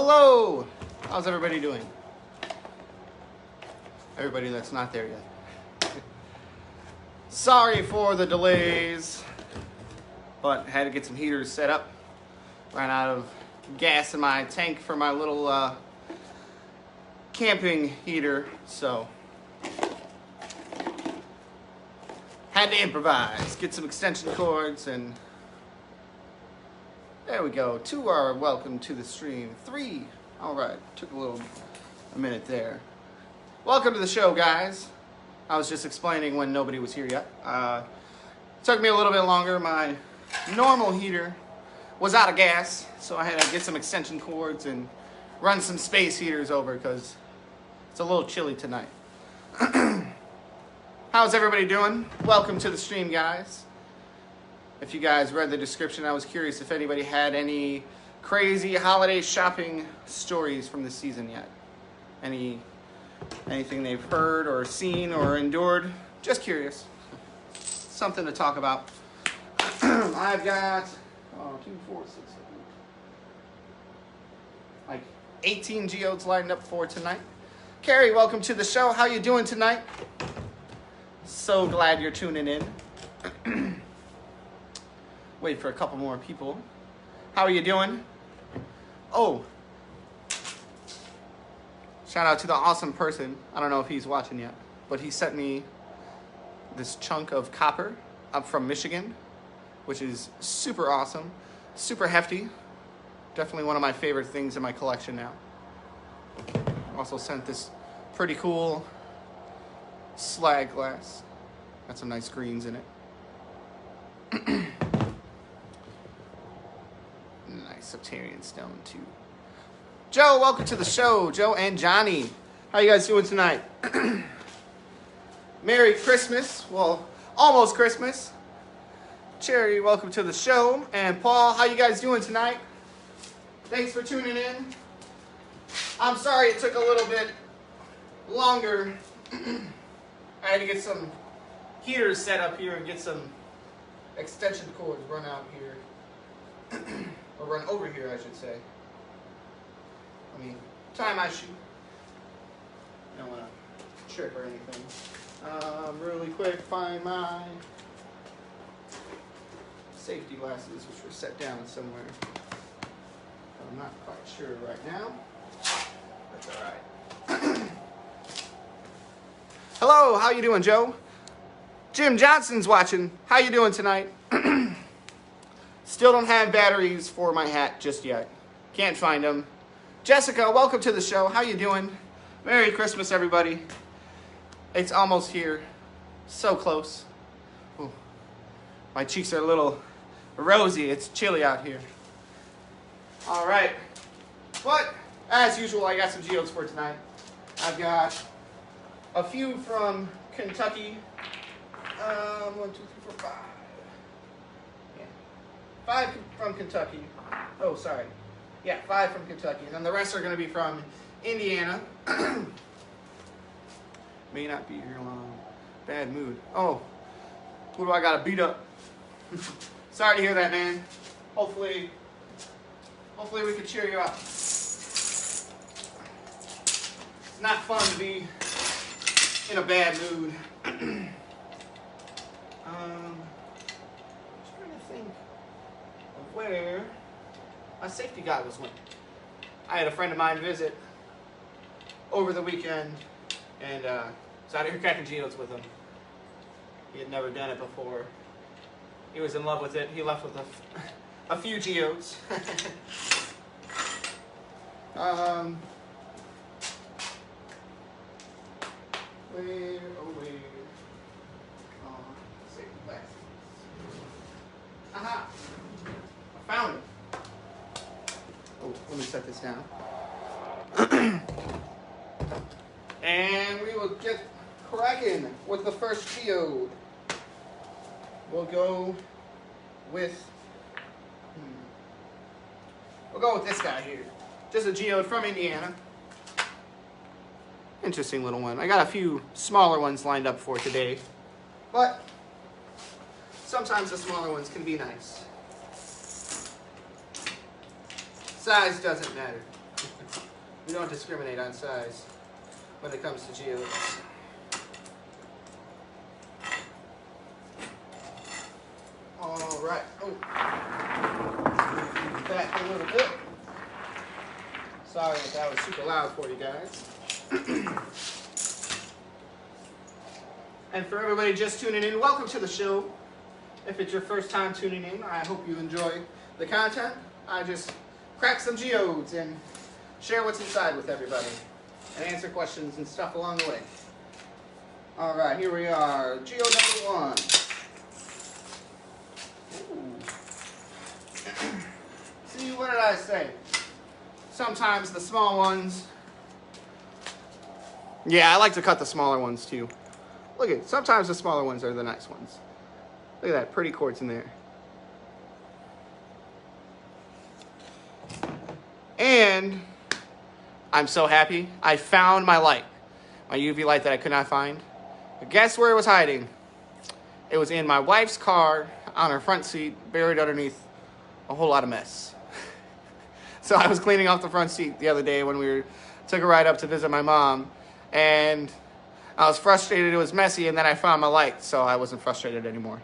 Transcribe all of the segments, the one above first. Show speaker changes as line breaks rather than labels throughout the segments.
Hello! How's everybody doing? Everybody that's not there yet. Sorry for the delays, but had to get some heaters set up. Ran out of gas in my tank for my little camping heater, so had to improvise. Get some extension cords and there we go. 2 are welcome to the stream. 3. All right. Took a minute there. Welcome to the show, guys. I was just explaining when nobody was here yet. Took me a little bit longer. My normal heater was out of gas, so I had to get some extension cords and run some space heaters over because it's a little chilly tonight. How's everybody doing? Welcome to the stream, guys. If you guys read the description, I was curious if anybody had any crazy holiday shopping stories from this season yet. Anything they've heard or seen or endured? Just curious. Something to talk about. I've got 2, 4, 6, 7, like 18 geodes lined up for tonight. Carrie, welcome to the show. How you doing tonight? So glad you're tuning in. Wait for a couple more people. How are you doing? Oh. Shout out to the awesome person. I don't know if he's watching yet, but he sent me this chunk of copper up from Michigan, which is super awesome, super hefty. Definitely one of my favorite things in my collection now. Also sent this pretty cool slag glass. Got some nice greens in it. Nice Septarian stone too. Joe, welcome to the show. Joe and Johnny. How you guys doing tonight? Merry Christmas. Well, almost Christmas. Cherry, welcome to the show. And Paul, how you guys doing tonight? Thanks for tuning in. I'm sorry it took a little bit longer. I had to get some heaters set up here and get some extension cords run out here. Or run over here, I should say. I mean, tie my shoe. I don't want to trip or anything. Really quick, find my safety glasses, which were set down somewhere. I'm not quite sure right now. That's all right. Hello, how you doing, Joe? Jim Johnson's watching. How you doing tonight? Still don't have batteries for my hat just yet. Can't find them. Jessica, welcome to the show. How you doing? Merry Christmas, everybody. It's almost here. So close. Ooh. My cheeks are a little rosy. It's chilly out here. All right. But, as usual, I got some geodes for tonight. I've got a few from Kentucky. 1, 2, 3, 4, 5. 5 from Kentucky. Oh, sorry. Yeah, 5 from Kentucky. And then the rest are going to be from Indiana. May not be here long. Bad mood. Oh, who do I got to beat up? Sorry to hear that, man. Hopefully we can cheer you up. It's not fun to be in a bad mood. I'm trying to think of where my safety goggles went. I had a friend of mine visit over the weekend, and was out here cracking geodes with him. He had never done it before. He was in love with it. He left with a few geodes. Where? Oh, safety glasses. Aha! I found it. Oh, let me set this down. And we will get cracking with the first geode. We'll go with this guy here. Just a geode from Indiana. Interesting little one. I got a few smaller ones lined up for today, but sometimes the smaller ones can be nice. Size doesn't matter. We don't discriminate on size when it comes to geodes. All right. Oh, back a little bit. Sorry if that was super loud for you guys. And for everybody just tuning in, welcome to the show. If it's your first time tuning in, I hope you enjoy the content. I just crack some geodes and share what's inside with everybody and answer questions and stuff along the way. All right, here we are, geode number 1. See, what did I say? Sometimes the small ones. Yeah, I like to cut the smaller ones too. Look at, sometimes the smaller ones are the nice ones. Look at that, pretty quartz in there. And I'm so happy. I found my light. My UV light that I could not find. But guess where it was hiding? It was in my wife's car on her front seat, buried underneath a whole lot of mess. So I was cleaning off the front seat the other day when we took a ride up to visit my mom. And I was frustrated it was messy, and then I found my light, so I wasn't frustrated anymore.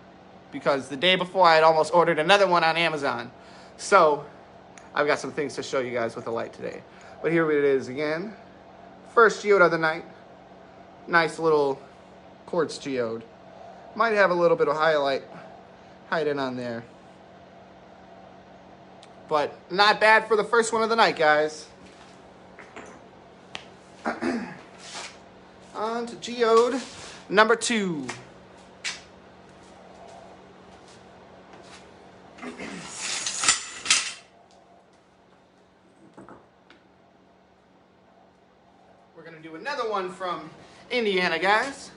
Because the day before, I had almost ordered another one on Amazon. So I've got some things to show you guys with the light today. But here it is again. First geode of the night. Nice little quartz geode. Might have a little bit of highlight hiding on there. But not bad for the first one of the night, guys. On to geode number 2. We're going to do another one from Indiana, guys.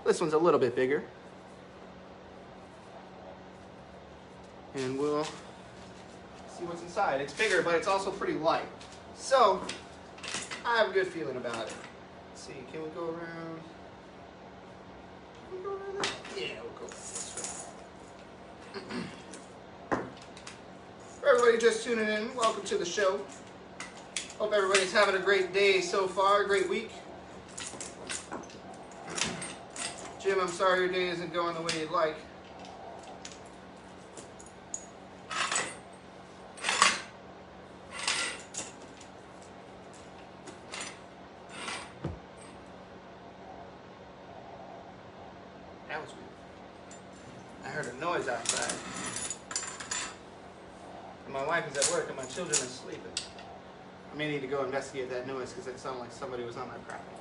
This one's a little bit bigger. And we'll see what's inside. It's bigger, but it's also pretty light. So, I have a good feeling about it. Let's see, can we go around? Can we go around that? Yeah, we'll go this way. For everybody just tuning in, welcome to the show. Hope everybody's having a great day so far, a great week. Jim, I'm sorry your day isn't going the way you'd like. That was weird. I heard a noise outside. And my wife is at work and my children are sleeping. I may need to go investigate that noise because it sounded like somebody was on my property.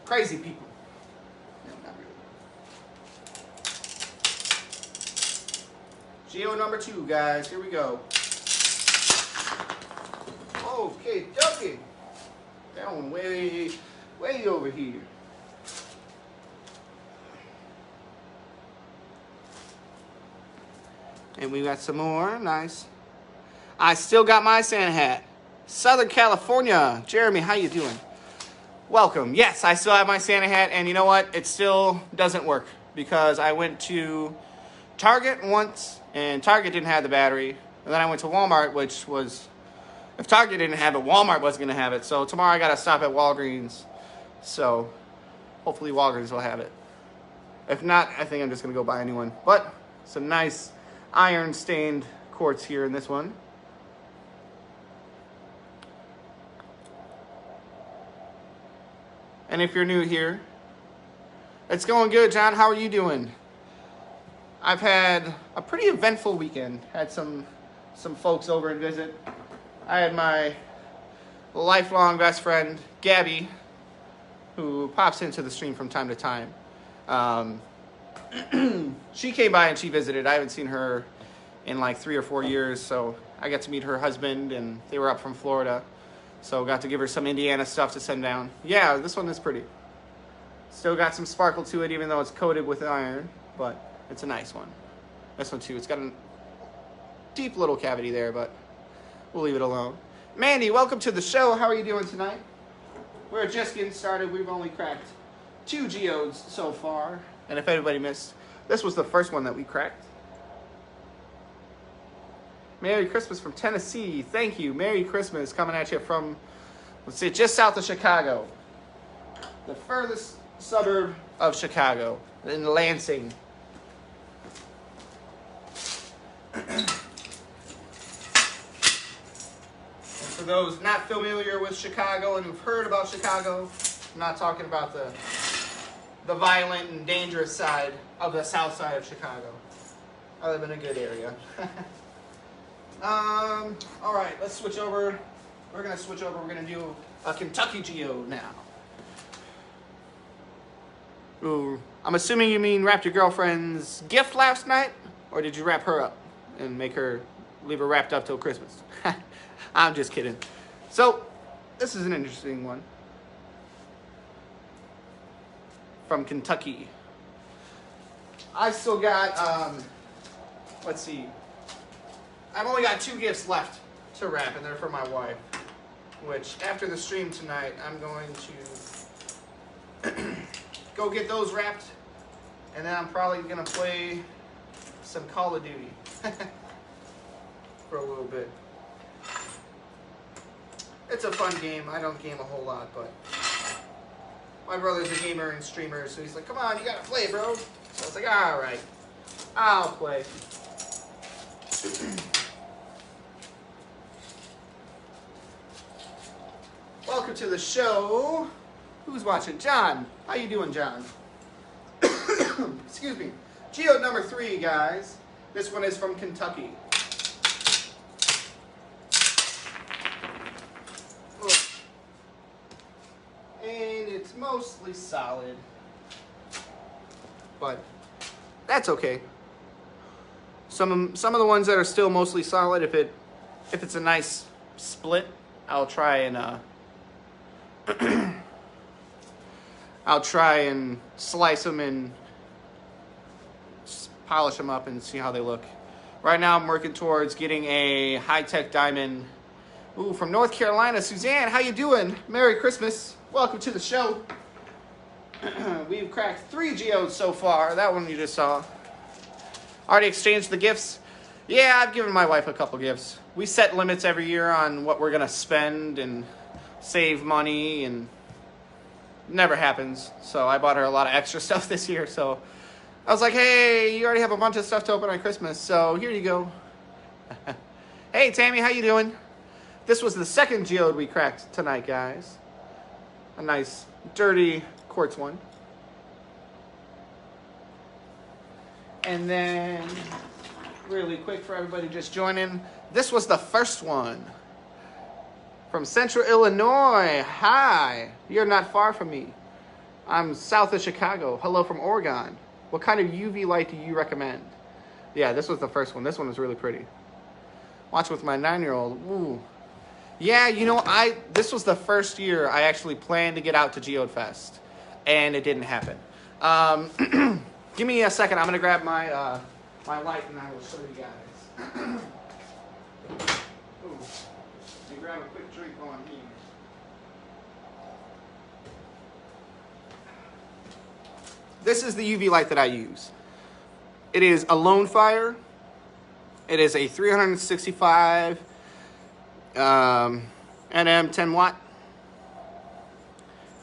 Crazy people. No, not really. Geode number 2, guys. Here we go. Okay, dokie. That one way over here. And we got some more. Nice. I still got my Santa hat. Southern California. Jeremy, how you doing? Welcome. Yes, I still have my Santa hat, and you know what? It still doesn't work because I went to Target once, and Target didn't have the battery. And then I went to Walmart, which was, if Target didn't have it, Walmart wasn't going to have it. So tomorrow I got to stop at Walgreens. So hopefully Walgreens will have it. If not, I think I'm just going to go buy a new one. But some nice iron-stained quartz here in this one. And if you're new here, it's going good, John. How are you doing? I've had a pretty eventful weekend. Had some folks over and visit. I had my lifelong best friend, Gabby, who pops into the stream from time to time. She came by and she visited. I haven't seen her in like 3 or 4 years, so I got to meet her husband, and they were up from Florida. So got to give her some Indiana stuff to send down. Yeah, this one is pretty. Still got some sparkle to it, even though it's coated with iron, but it's a nice one. This one too, it's got a deep little cavity there, but we'll leave it alone. Mandy, welcome to the show. How are you doing tonight? We're just getting started. We've only cracked 2 geodes so far. And if anybody missed, this was the first one that we cracked. Merry Christmas from Tennessee. Thank you. Merry Christmas coming at you from, let's see, just south of Chicago. The furthest suburb of Chicago, in Lansing. And for those not familiar with Chicago and who've heard about Chicago, I'm not talking about the violent and dangerous side of the south side of Chicago. I live in a good area. All right, let's switch over. We're going to switch over. We're going to do a Kentucky geode now. Ooh, I'm assuming you mean wrapped your girlfriend's gift last night? Or did you wrap her up and make her, leave her wrapped up till Christmas? I'm just kidding. So, this is an interesting one. From Kentucky. I still got, let's see. I've only got 2 gifts left to wrap, and they're for my wife. Which, after the stream tonight, I'm going to go get those wrapped, and then I'm probably going to play some Call of Duty for a little bit. It's a fun game. I don't game a whole lot, but my brother's a gamer and streamer, so he's like, come on, you gotta play, bro. So I was like, all right, I'll play. Welcome to the show. Who's watching? John. How you doing, John? Excuse me. Geode number 3, guys. This one is from Kentucky. And it's mostly solid. But that's okay. Some of the ones that are still mostly solid, if it's a nice split, I'll try and I'll try and slice them and polish them up and see how they look. Right now I'm working towards getting a high-tech diamond. Ooh, from North Carolina. Suzanne, how you doing? Merry Christmas. Welcome to the show. We've cracked 3 geodes so far. That one you just saw. Already exchanged the gifts? Yeah, I've given my wife a couple gifts. We set limits every year on what we're going to spend and save money, and never happens. So I bought her a lot of extra stuff this year. So I was like, hey, you already have a bunch of stuff to open on Christmas, so here you go. Hey, Tammy, how you doing? This was the 2nd geode we cracked tonight, guys. A nice, dirty quartz one. And then, really quick for everybody just joining, this was the first one. From Central Illinois. Hi. You're not far from me. I'm south of Chicago. Hello from Oregon. What kind of UV light do you recommend? Yeah, this was the first one. This one was really pretty. Watch with my 9-year-old. Ooh. Yeah, you know, this was the first year I actually planned to get out to Geode Fest, and it didn't happen. Give me a second. I'm gonna grab my my light, and I will show you guys. Ooh. Let me grab a quick drink on here. This is the UV light that I use. It is a Lone Fire. It is a 365 NM 10 watt.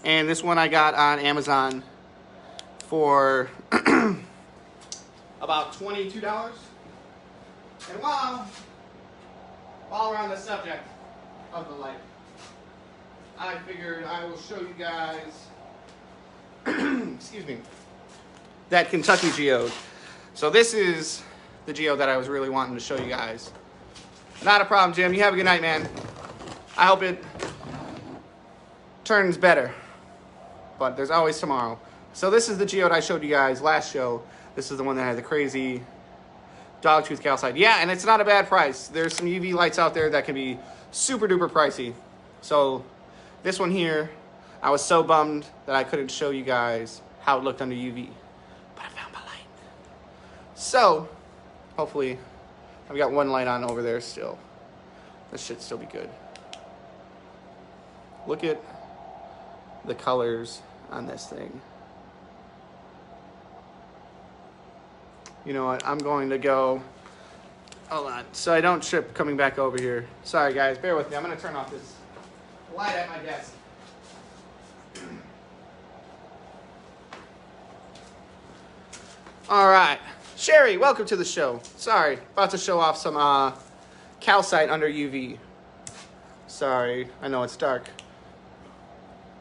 And this one I got on Amazon for about $22. And while we're on the subject of the light, I figured I will show you guys excuse me, that Kentucky geode. So this is the geode that I was really wanting to show you guys. Not a problem, Jim. You have a good night, man. I hope it turns better, but there's always tomorrow. So this is the geode I showed you guys last show. This is the one that had the crazy dogtooth calcite. Yeah, and it's not a bad price. There's some UV lights out there that can be super duper pricey. So this one here, I was so bummed that I couldn't show you guys how it looked under UV, but I found my light. So hopefully I've got one light on over there still. This should still be good. Look at the colors on this thing. You know what? I'm going to go Hold on, so I don't trip coming back over here. Sorry guys, bear with me. I'm gonna turn off this light at my desk. All right, Sherry, welcome to the show. Sorry, about to show off some calcite under UV. Sorry, I know it's dark,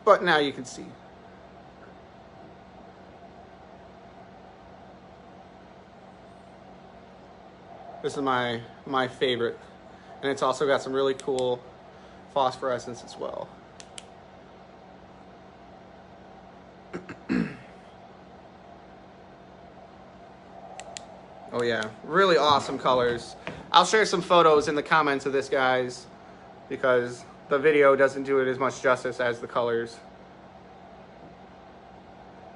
but now you can see. This is my favorite, and it's also got some really cool phosphorescence as well. Oh yeah, really awesome colors. I'll share some photos in the comments of this, guys, because the video doesn't do it as much justice as the colors.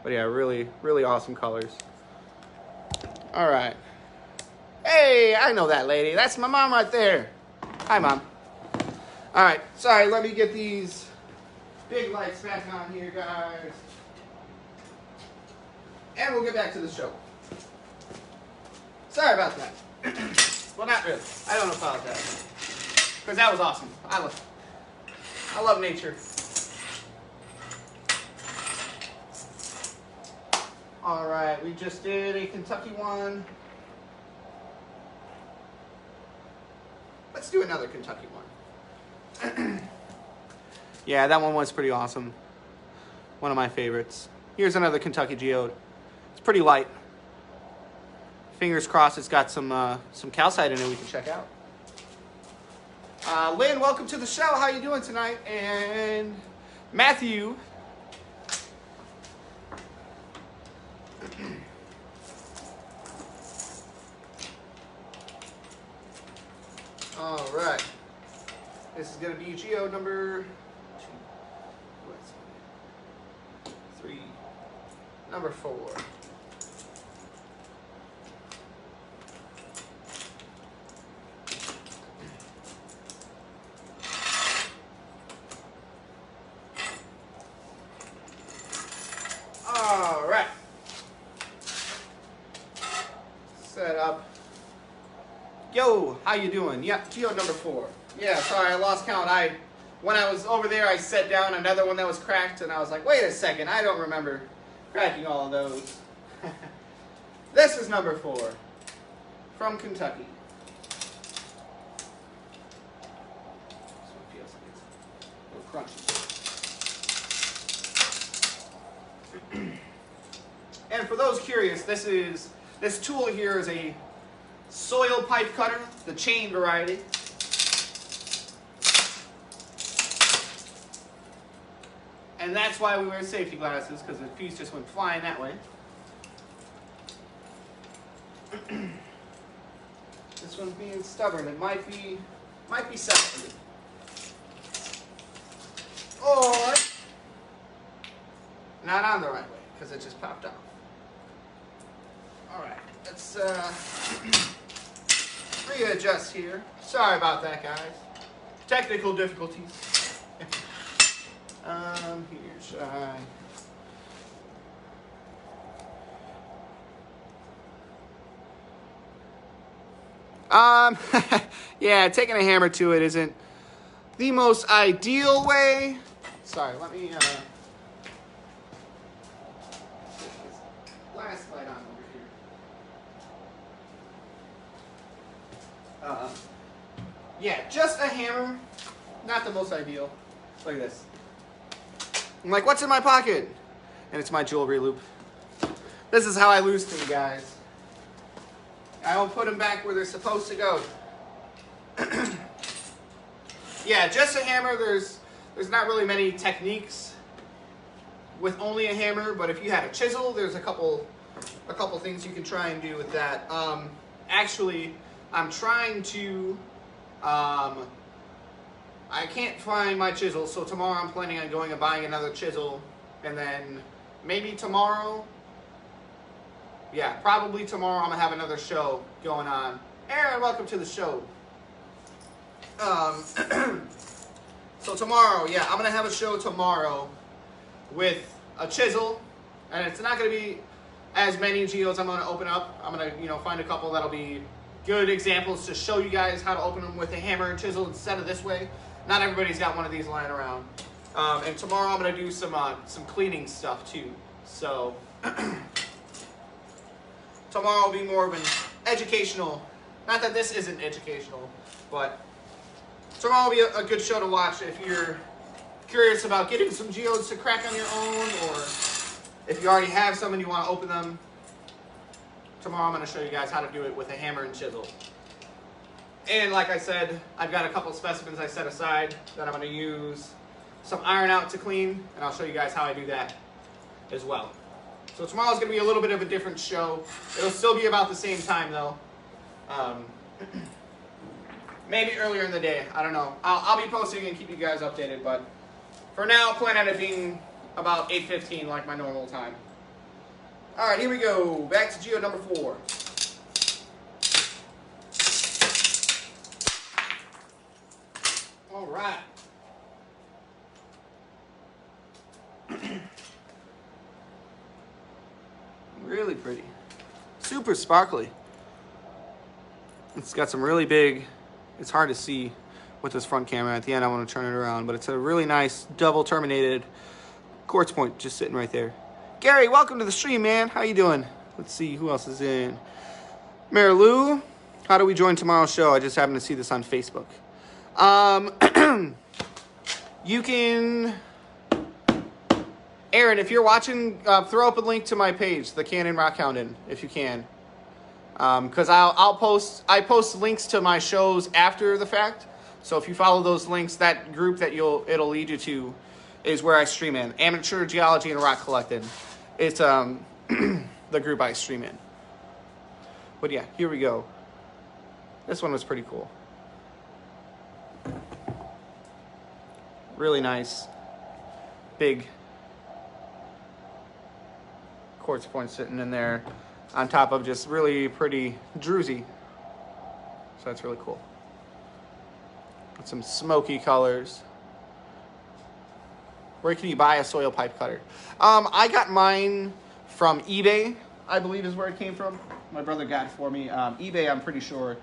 But yeah, really, really awesome colors. All right. Hey, I know that lady. That's my mom right there. Hi, Mom. All right, sorry, let me get these big lights back on here, guys. And we'll get back to the show. Sorry about that. Well, not really. I don't apologize. Because that was awesome. I love nature. All right, we just did a Kentucky one. Let's do another Kentucky one. Yeah, that one was pretty awesome. One of my favorites. Here's another Kentucky geode. It's pretty light. Fingers crossed it's got some calcite in it we can check out. Lynn, welcome to the show. How you doing tonight? And Matthew. All right. This is going to be geode number 3, number 4. All right. Set up. Yo, how you doing? Yep, geode number 4. Yeah, sorry, I lost count. When I was over there, I set down another one that was cracked, and I was like, wait a second, I don't remember cracking all of those. This is number 4 from Kentucky. This one feels like it's a little crunchy. And for those curious, this tool here is a soil pipe cutter, the chain variety. And that's why we wear safety glasses, because the piece just went flying that way. This one's being stubborn. It might be separated. Or not on the right way, because it just popped off. All right, let's readjust here. Sorry about that, guys. Technical difficulties. Here, should I? Yeah, taking a hammer to it isn't the most ideal way. Sorry, let me, last light on over here. Yeah, just a hammer, not the most ideal. Look at this. I'm like, what's in my pocket? And it's my jewelry loop. This is how I lose things, guys. I don't put them back where they're supposed to go. Yeah, just a hammer. There's not really many techniques with only a hammer, but if you had a chisel, there's a couple things you can try and do with that. Actually, I'm trying to I can't find my chisel, so tomorrow I'm planning on going and buying another chisel, and then maybe tomorrow, yeah, probably tomorrow I'm going to have another show going on. Aaron, welcome to the show. So tomorrow, yeah, I'm going to have a show tomorrow with a chisel, and it's not going to be as many geodes I'm going to open up. I'm going to, find a couple that'll be good examples to show you guys how to open them with a hammer and chisel instead of this way. Not everybody's got one of these lying around. And tomorrow I'm going to do some cleaning stuff too. So tomorrow will be more of an educational, not that this isn't educational, but tomorrow will be a good show to watch if you're curious about getting some geodes to crack on your own, or if you already have some and you want to open them. Tomorrow I'm going to show you guys how to do it with a hammer and chisel. And like I said, I've got a couple specimens I set aside that I'm going to use some iron out to clean, and I'll show you guys how I do that as well. So tomorrow's going to be a little bit of a different show. It'll still be about the same time though. Maybe earlier in the day, I don't know. I'll be posting and keep you guys updated, but for now, plan on it being about 8:15 like my normal time. All right, here we go. Back to geode number 4. All right. Really pretty. Super sparkly. It's got some really big, it's hard to see with this front camera. At the end I want to turn it around, but it's a really nice double terminated quartz point just sitting right there. Gary, welcome to the stream, man. How you doing? Let's see who else is in. Mary Lou, how do we join tomorrow's show? I just happened to see this on Facebook. You can, Aaron, if you're watching, throw up a link to my page, the Canon Rockhoundin', if you can. Because I post links to my shows after the fact. So if you follow those links, that group that it'll lead you to is where I stream in. Amateur Geology and Rock Collecting. It's the group I stream in. But yeah, here we go. This one was pretty cool. Really nice, big quartz point sitting in there on top of just really pretty druzy. So that's really cool. With some smoky colors. Where can you buy a soil pipe cutter? I got mine from eBay, I believe is where it came from. My brother got it for me. eBay, I'm pretty sure.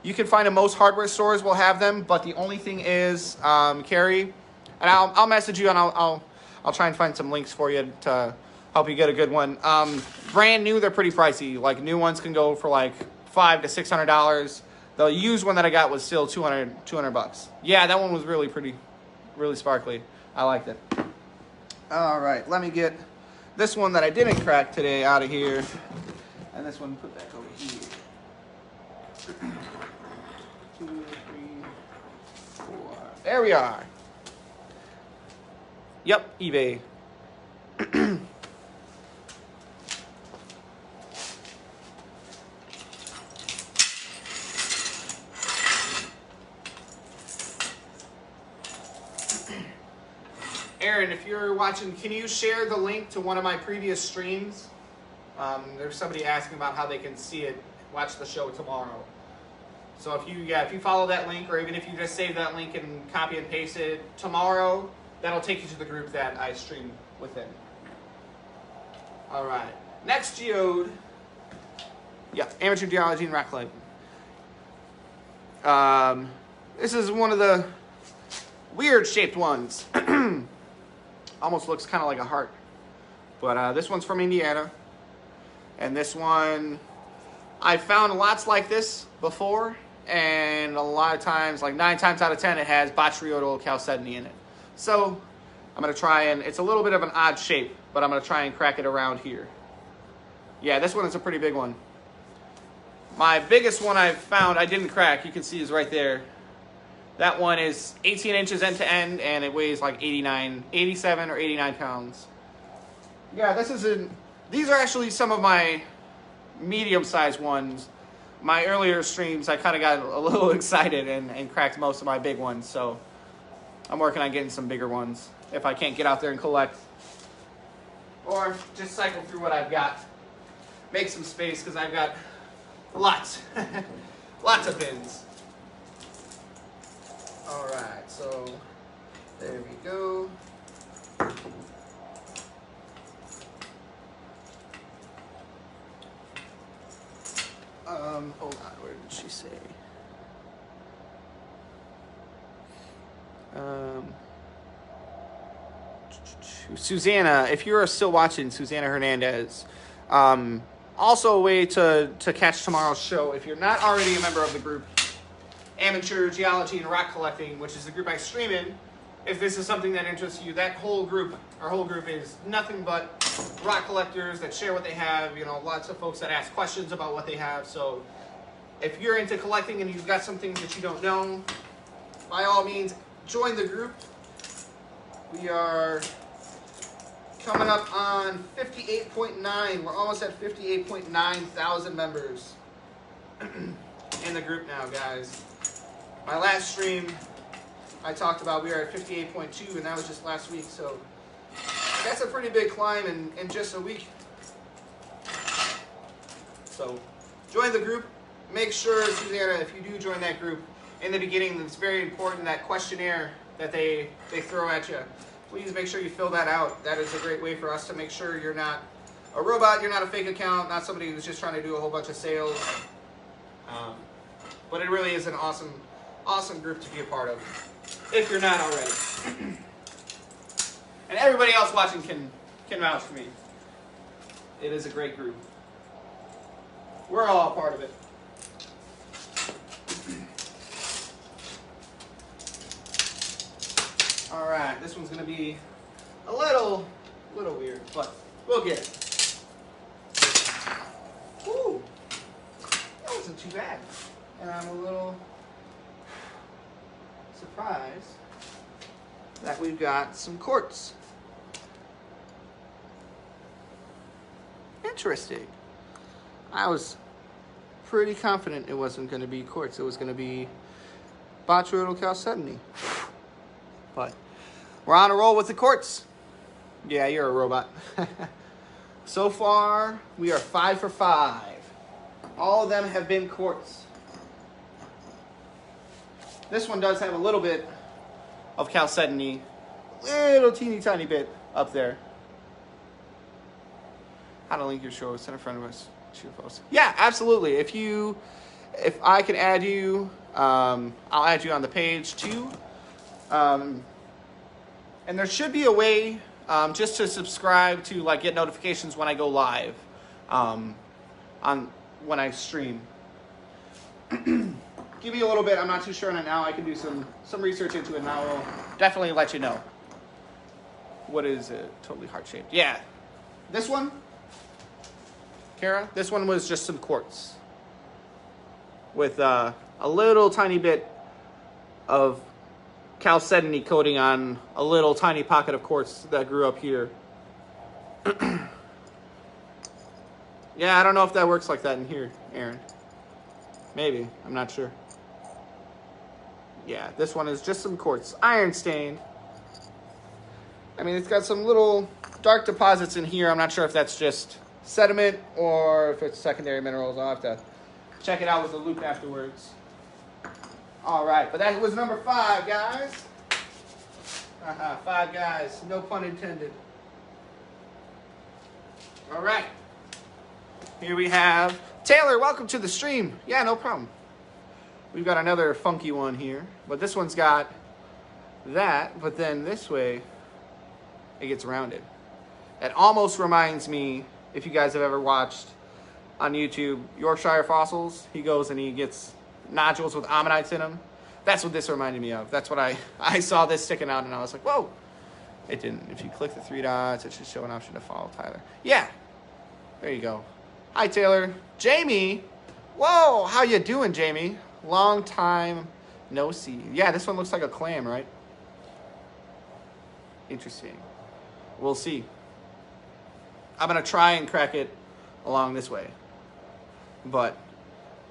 You can find in most hardware stores will have them, but the only thing is, Carrie, and I'll message you and I'll try and find some links for you to help you get a good one. Brand new, they're pretty pricey. Like new ones can go for like $500 to $600. The used one that I got was still 200 bucks. Yeah, that one was really pretty, really sparkly. I liked it. All right, let me get this one that I didn't crack today out of here, and this one put back over here. 2, 3, 4. There we are. Yep, eBay. Aaron, if you're watching, can you share the link to one of my previous streams? There's somebody asking about how they can see it, watch the show tomorrow. So if you follow that link, or even if you just save that link and copy and paste it tomorrow, that'll take you to the group that I stream within. All right, next geode. Yeah, Amateur Geology and Rock Collecting. This is one of the weird shaped ones. Almost looks kind of like a heart. But this one's from Indiana. And this one, I found lots like this before. And a lot of times, like 9 times out of 10, it has botryoidal chalcedony in it. So I'm going to try and, it's a little bit of an odd shape, but I'm going to try and crack it around here. Yeah, this one is a pretty big one. My biggest one I've found, I didn't crack, you can see is right there. That one is 18 inches end to end, and it weighs like 87 or 89 pounds. Yeah, these are actually some of my medium-sized ones. My earlier streams, I kind of got a little excited and cracked most of my big ones, so I'm working on getting some bigger ones if I can't get out there and collect. Or just cycle through what I've got. Make some space, because I've got lots. Lots of pins. All right, so there we go. Hold on, where did she say? Susanna, if you're still watching, Susanna Hernandez. Also a way to catch tomorrow's show, if you're not already a member of the group, Amateur Geology and Rock Collecting, which is the group I stream in. If this is something that interests you, that whole group, our whole group is nothing but rock collectors that share what they have, you know, lots of folks that ask questions about what they have. So if you're into collecting and you've got some things that you don't know, by all means, join the group. We are coming up on 58.9. We're almost at 58.9 thousand members in the group now, guys. My last stream, I talked about we are at 58.2, and that was just last week, so that's a pretty big climb in just a week. So join the group. Make sure, Susanna, if you do join that group, in the beginning, it's very important, that questionnaire that they throw at you. Please make sure you fill that out. That is a great way for us to make sure you're not a robot, you're not a fake account, not somebody who's just trying to do a whole bunch of sales. But it really is an awesome group to be a part of, if you're not already. And everybody else watching can vouch for me. It is a great group. We're all a part of it. All right, this one's gonna be a little weird, but we'll get it. Ooh, that wasn't too bad. And I'm a little surprised that we've got some quartz. Interesting. I was pretty confident it wasn't going to be quartz. It was going to be botryoidal chalcedony. But we're on a roll with the quartz. Yeah, you're a robot. So far, we are 5 for 5. All of them have been quartz. This one does have a little bit of chalcedony, little teeny tiny bit up there. How to link your show? Send a friend of us. Shoot a post. Yeah, absolutely. If I can add you, I'll add you on the page too. And there should be a way just to subscribe to like get notifications when I go live, on when I stream. Give me a little bit. I'm not too sure on it now. I can do some research into it, and I will definitely let you know. What is it? Totally heart-shaped. Yeah. This one, Kara, this one was just some quartz with a little tiny bit of chalcedony coating on a little tiny pocket of quartz that grew up here. Yeah, I don't know if that works like that in here, Aaron. Maybe. I'm not sure. Yeah, this one is just some quartz. Iron stained. I mean, it's got some little dark deposits in here. I'm not sure if that's just sediment or if it's secondary minerals. I'll have to check it out with the loop afterwards. All right, but that was number 5, guys. 5 guys, no pun intended. All right. Here we have Taylor. Welcome to the stream. Yeah, no problem. We've got another funky one here, but this one's got that, but then this way it gets rounded. It almost reminds me, if you guys have ever watched on YouTube, Yorkshire Fossils, he goes and he gets nodules with ammonites in them. That's what this reminded me of. That's what I saw this sticking out and I was like, whoa. It didn't. If you click the 3 dots, it should show an option to follow Tyler. Yeah, there you go. Hi, Taylor. Jamie. Whoa, how you doing, Jamie? Long time no see. Yeah, this one looks like a clam, right? Interesting. We'll see. I'm going to try and crack it along this way. But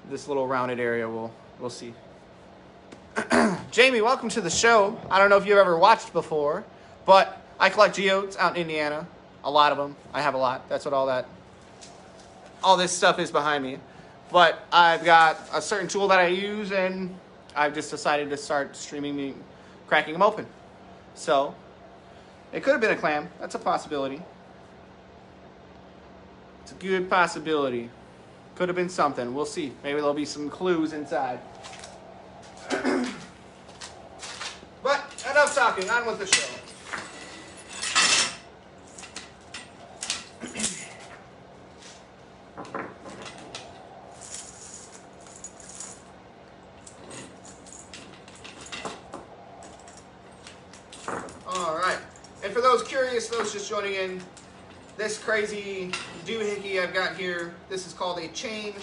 this little rounded area, we'll see. Jamie, welcome to the show. I don't know if you've ever watched before, but I collect geodes out in Indiana. A lot of them. I have a lot. That's what all this stuff is behind me. But I've got a certain tool that I use, and I've just decided to start streaming me cracking them open. So it could have been a clam. That's a possibility. It's a good possibility. Could have been something. We'll see. Maybe there'll be some clues inside. But enough talking. On with the show. All right. And for those curious, those just joining in, this crazy doohickey I've got here, this is called a chain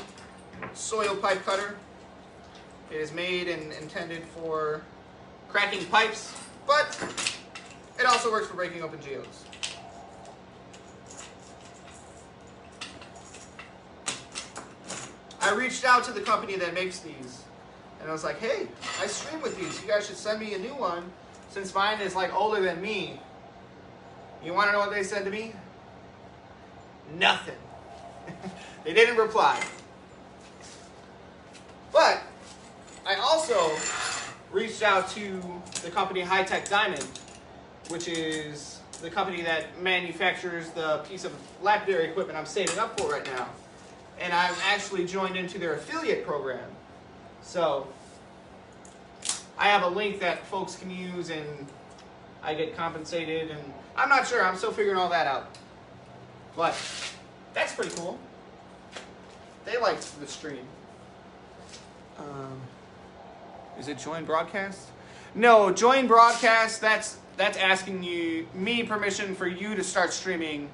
soil pipe cutter. It is made and intended for cracking pipes, but it also works for breaking open geodes. I reached out to the company that makes these, and I was like, hey, I stream with these. You guys should send me a new one, since mine is like older than me. You want to know what they said to me? Nothing. They didn't reply. But I also reached out to the company High Tech Diamond, which is the company that manufactures the piece of lapidary equipment I'm saving up for right now. And I've actually joined into their affiliate program. So I have a link that folks can use and I get compensated, and I'm not sure. I'm still figuring all that out. But that's pretty cool. They liked the stream. Is it join broadcast? No, join broadcast. That's asking me permission for you to start streaming.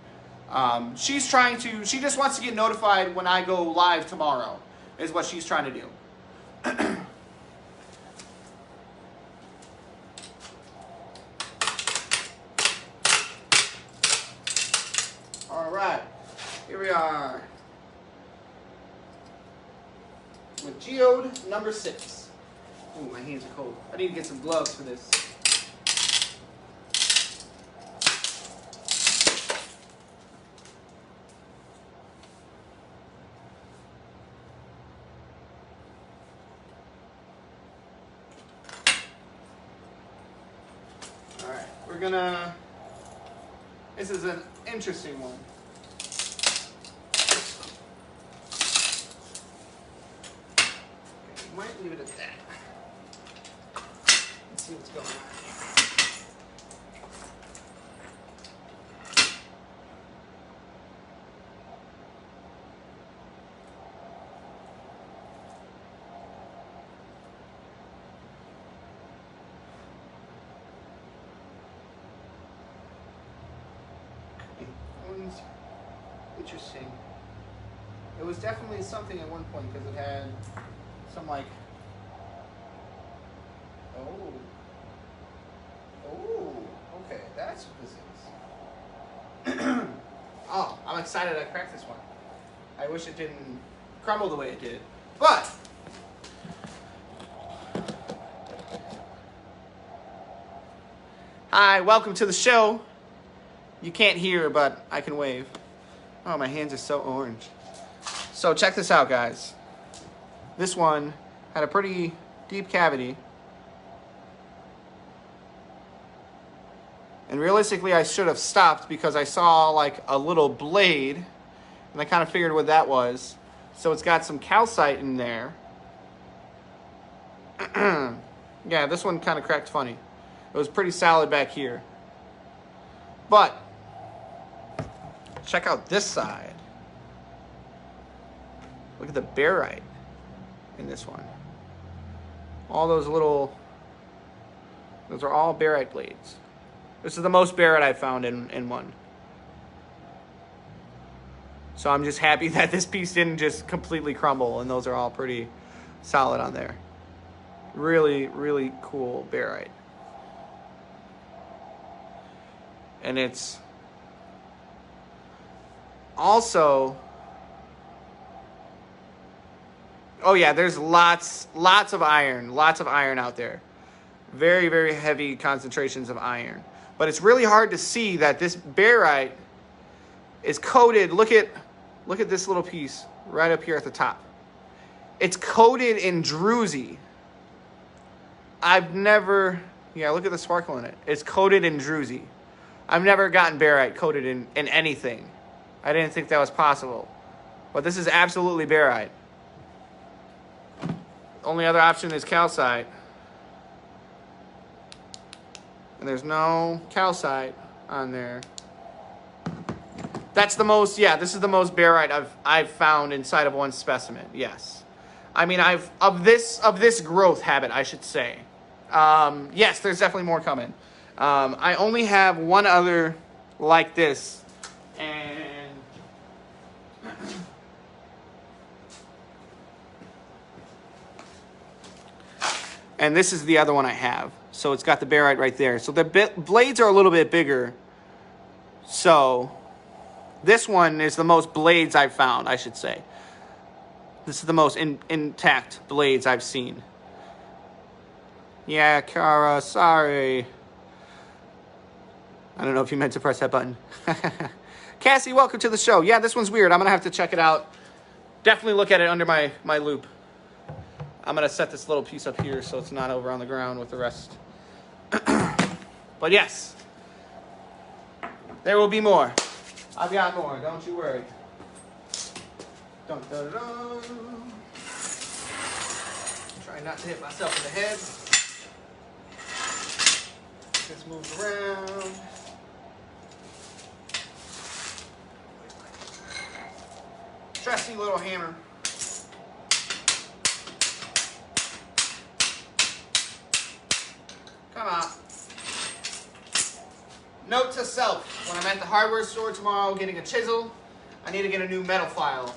She just wants to get notified when I go live tomorrow, is what she's trying to do. All right, here we are with geode number 6. Ooh, my hands are cold. I need to get some gloves for this. All right, this is an interesting one. Okay, might leave it at that. Let's see what's going on. Interesting. It was definitely something at one point because it had some like, oh, okay, that's what this is. Oh, I'm excited I cracked this one. I wish it didn't crumble the way it did, but hi, welcome to the show. You can't hear, but I can wave. Oh, my hands are so orange. So check this out, guys. This one had a pretty deep cavity. And realistically, I should have stopped because I saw like a little blade, and I kind of figured what that was. So it's got some calcite in there. Yeah, this one kind of cracked funny. It was pretty solid back here. But check out this side. Look at the barite in this one. All those are all barite blades. This is the most barite I've found in one. So I'm just happy that this piece didn't just completely crumble, and those are all pretty solid on there. Really, really cool barite. And it's also, oh yeah, there's lots of iron out there. Very, very heavy concentrations of iron. But it's really hard to see that this barite is coated. Look at this little piece right up here at the top. It's coated in druzy. Look at the sparkle in it. It's coated in druzy. I've never gotten barite coated in anything. I didn't think that was possible. But this is absolutely barite. Only other option is calcite. And there's no calcite on there. That's the most, yeah, this is the most barite I've found inside of one specimen. Yes. I mean, of this growth habit, I should say. Yes, there's definitely more coming. I only have one other like this, and this is the other one I have. So it's got the barite right there. So the blades are a little bit bigger. So this one is the most blades I've found, I should say. This is the most intact blades I've seen. Yeah, Kara, sorry. I don't know if you meant to press that button. Cassie, welcome to the show. Yeah, this one's weird. I'm going to have to check it out. Definitely look at it under my loop. I'm going to set this little piece up here so it's not over on the ground with the rest. But yes, there will be more. I've got more. Don't you worry. Dun, dun, dun. Try not to hit myself in the head. This moves around. Trusty little hammer. Come on. Note to self, when I'm at the hardware store tomorrow getting a chisel, I need to get a new metal file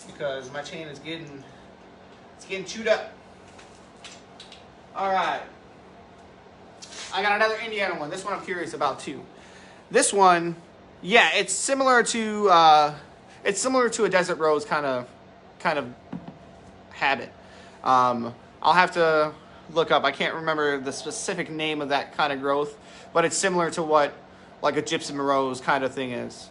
because my chain is getting chewed up. All right. I got another Indiana one. This one I'm curious about too. This one, yeah, it's similar to a desert rose kind of habit. I'll have to look up. I can't remember the specific name of that kind of growth, but it's similar to what like a gypsum rose kind of thing is.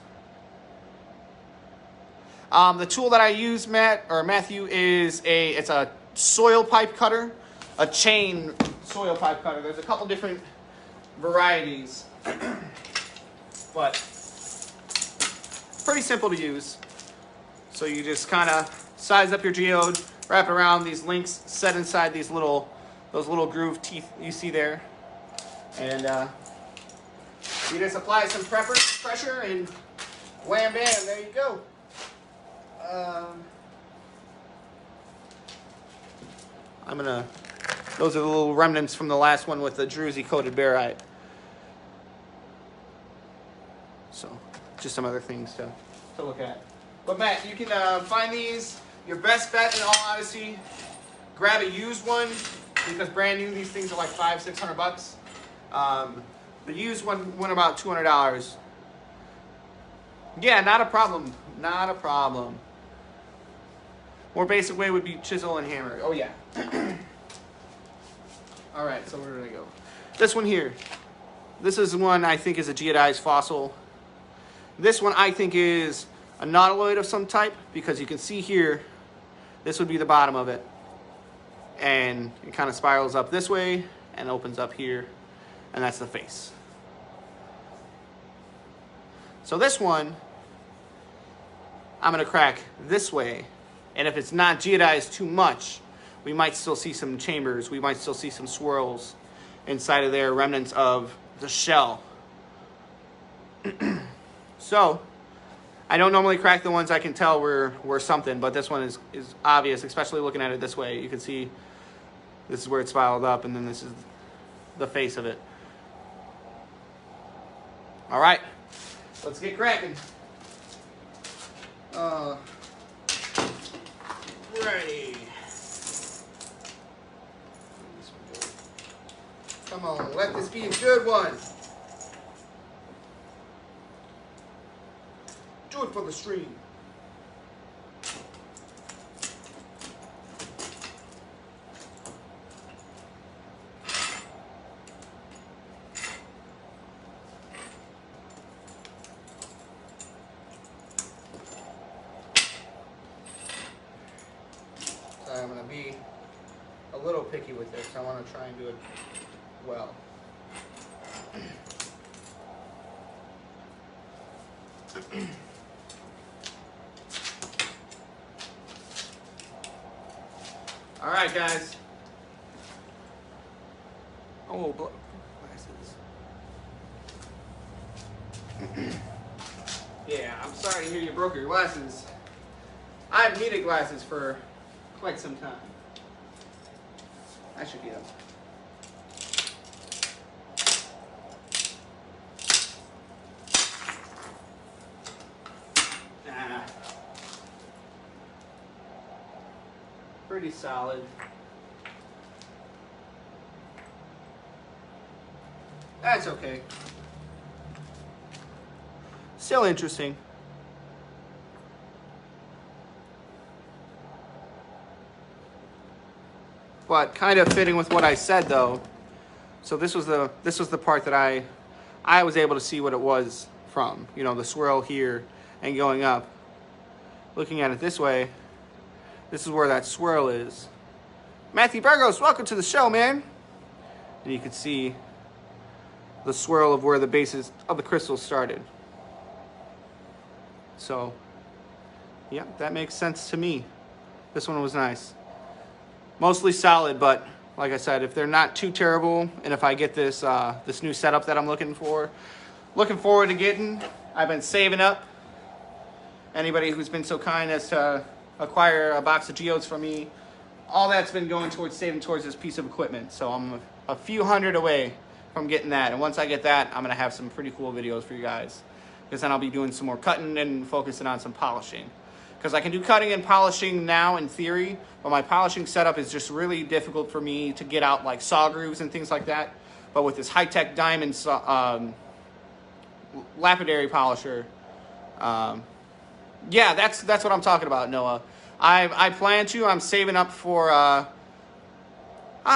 The tool that I use, Matthew, is it's a soil pipe cutter, a chain soil pipe cutter. There's a couple different varieties, but pretty simple to use. So you just kind of size up your geode, wrap it around these links, set inside those little groove teeth you see there, and you just apply some pressure, and wham bam, there you go. Those are the little remnants from the last one with the druzy coated barite. So, just some other things to look at. But Matt, you can find these. Your best bet, in all honesty, grab a used one because brand new these things are like $500-600 bucks. The used one went about $200. Yeah, not a problem. Not a problem. More basic way would be chisel and hammer. Oh yeah. All right, so where did I go? This one here. This is one I think is a geodized fossil. This one I think is a nautiloid of some type because you can see here, this would be the bottom of it. And it kind of spirals up this way and opens up here, and that's the face. So this one, I'm gonna crack this way, and if it's not geodized too much, we might still see some chambers, we might still see some swirls inside of there, remnants of the shell. So, I don't normally crack the ones I can tell were something, but this one is obvious, especially looking at it this way. You can see this is where it's spiraled up, and then this is the face of it. All right, let's get cracking. Ready. Come on, let this be a good one. Do it for the stream. So I'm going to be a little picky with this. I want to try and do it well. All right, guys. Oh, glasses. Yeah, I'm sorry to hear you broke your glasses. I've needed glasses for quite some time. I should get them. Pretty solid. That's okay. Still interesting. But kind of fitting with what I said though. So this was the part that I was able to see what it was from. You know, the swirl here and going up. Looking at it this way, this is where that swirl is. Matthew Burgos, welcome to the show, man. And you can see the swirl of where the bases of the crystal started. So, yeah, that makes sense to me. This one was nice. Mostly solid, but like I said, if they're not too terrible, and if I get this this new setup that I'm looking forward to getting, I've been saving up. Anybody who's been so kind as to acquire a box of geodes from me, all that's been going towards saving towards this piece of equipment. So I'm a few hundred away from getting that, and once I get that, I'm gonna have some pretty cool videos for you guys, because then I'll be doing some more cutting and focusing on some polishing, because I can do cutting and polishing now in theory, but my polishing setup is just really difficult for me to get out like saw grooves and things like that. But with this high-tech diamond lapidary polisher, yeah, that's what I'm talking about, Noah. I plan to. I'm saving up for. Hi,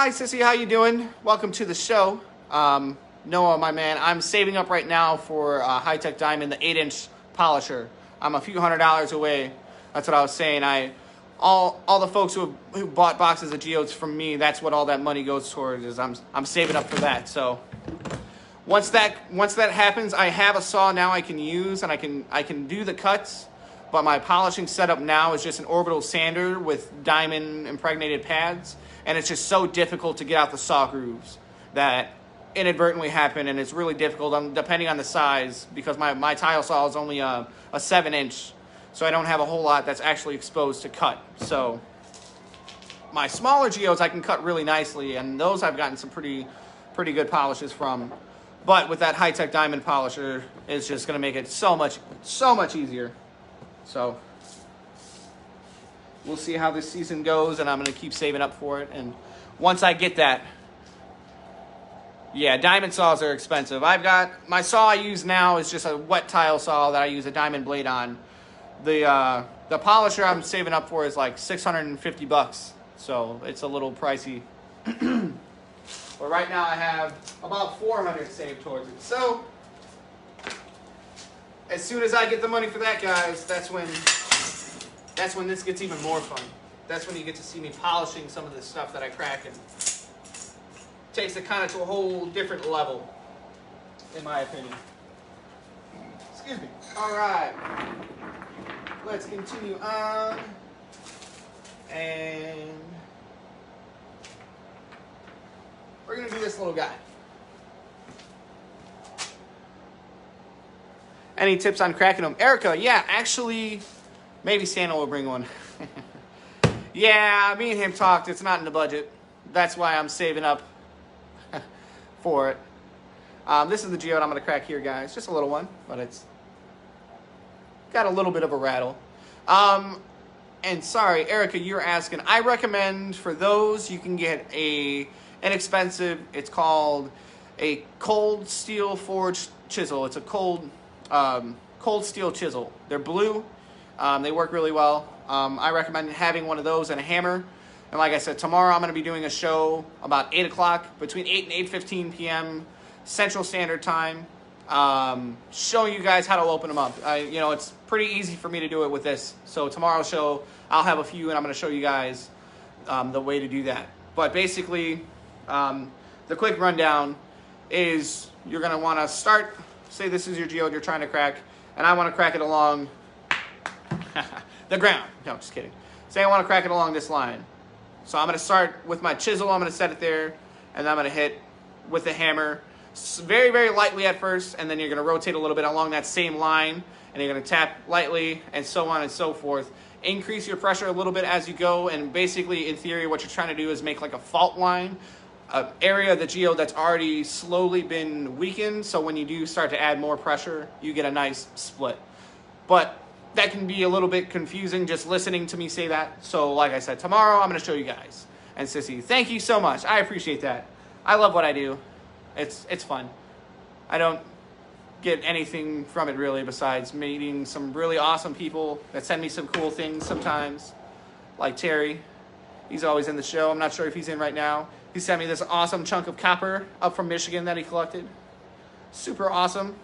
Sissy, how you doing? Welcome to the show. Noah, my man, I'm saving up right now for high-tech diamond, the 8-inch polisher. I'm a few $100s away. That's what I was saying. All the folks who bought boxes of geodes from me, that's what all that money goes towards. Is I'm saving up for that. So once that happens, I have a saw now I can use, and I can do the cuts. But my polishing setup now is just an orbital sander with diamond impregnated pads, and it's just so difficult to get out the saw grooves that inadvertently happen, and it's really difficult depending on the size, because my tile saw is only a 7-inch, so I don't have a whole lot that's actually exposed to cut. So my smaller geodes I can cut really nicely, and those I've gotten some pretty good polishes from. But with that high-tech diamond polisher, it's just going to make it so much easier. So we'll see how this season goes, and I'm going to keep saving up for it. And once I get that, yeah, diamond saws are expensive. I've got my saw I use now is just a wet tile saw that I use a diamond blade on. The polisher I'm saving up for is like $650, so it's a little pricey. But right now I have about $400 saved towards it. So as soon as I get the money for that, guys, that's when this gets even more fun. That's when you get to see me polishing some of the stuff that I crack, and takes it kind of to a whole different level, in my opinion. Excuse me. All right, let's continue on, and we're gonna do this little guy. Any tips on cracking them? Erica, yeah, actually, maybe Santa will bring one. Yeah, me and him talked. It's not in the budget. That's why I'm saving up for it. This is the geode I'm going to crack here, guys. Just a little one, but it's got a little bit of a rattle. And sorry, Erica, you're asking. I recommend for those, you can get a inexpensive, it's called a cold steel forged chisel. It's a cold steel chisel. They're blue. They work really well. I recommend having one of those and a hammer. And like I said, tomorrow I'm going to be doing a show about 8 o'clock, between 8 and 8:15 p.m. Central Standard Time, showing you guys how to open them up. You know, it's pretty easy for me to do it with this. So tomorrow's show, I'll have a few, and I'm going to show you guys the way to do that. But basically, the quick rundown is you're going to want to start, say this is your geode you're trying to crack, and I want to crack it along the ground. No, just kidding. Say I want to crack it along this line. So I'm going to start with my chisel. I'm going to set it there, and then I'm going to hit with the hammer very, very lightly at first, and then you're going to rotate a little bit along that same line, and you're going to tap lightly, and so on and so forth. Increase your pressure a little bit as you go, and basically, in theory, what you're trying to do is make like a fault line, an area of the geode that's already slowly been weakened, so when you do start to add more pressure, you get a nice split. But that can be a little bit confusing just listening to me say that. So like I said, tomorrow I'm going to show you guys. And Sissy, thank you so much. I appreciate that. I love what I do. It's fun. I don't get anything from it really besides meeting some really awesome people that send me some cool things sometimes. Like Terry. He's always in the show. I'm not sure if he's in right now. He sent me this awesome chunk of copper up from Michigan that he collected. Super awesome.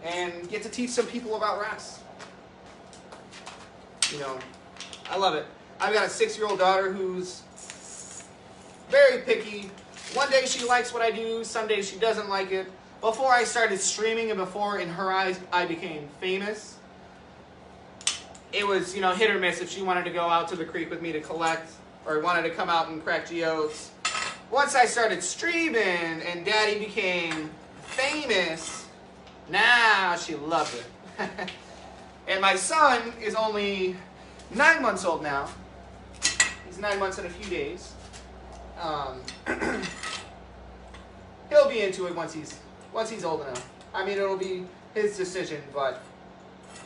And get to teach some people about rocks. You know, I love it. I've got a 6-year-old daughter who's very picky. One day she likes what I do, some days she doesn't like it. Before I started streaming and before in her eyes I became famous, it was, you know, hit or miss if she wanted to go out to the creek with me to collect or wanted to come out and crack geodes. Once I started streaming and Daddy became famous, now she loves it. And my son is only 9 months old now. He's 9 months and a few days. He'll be into it once he's old enough. I mean, it'll be his decision, but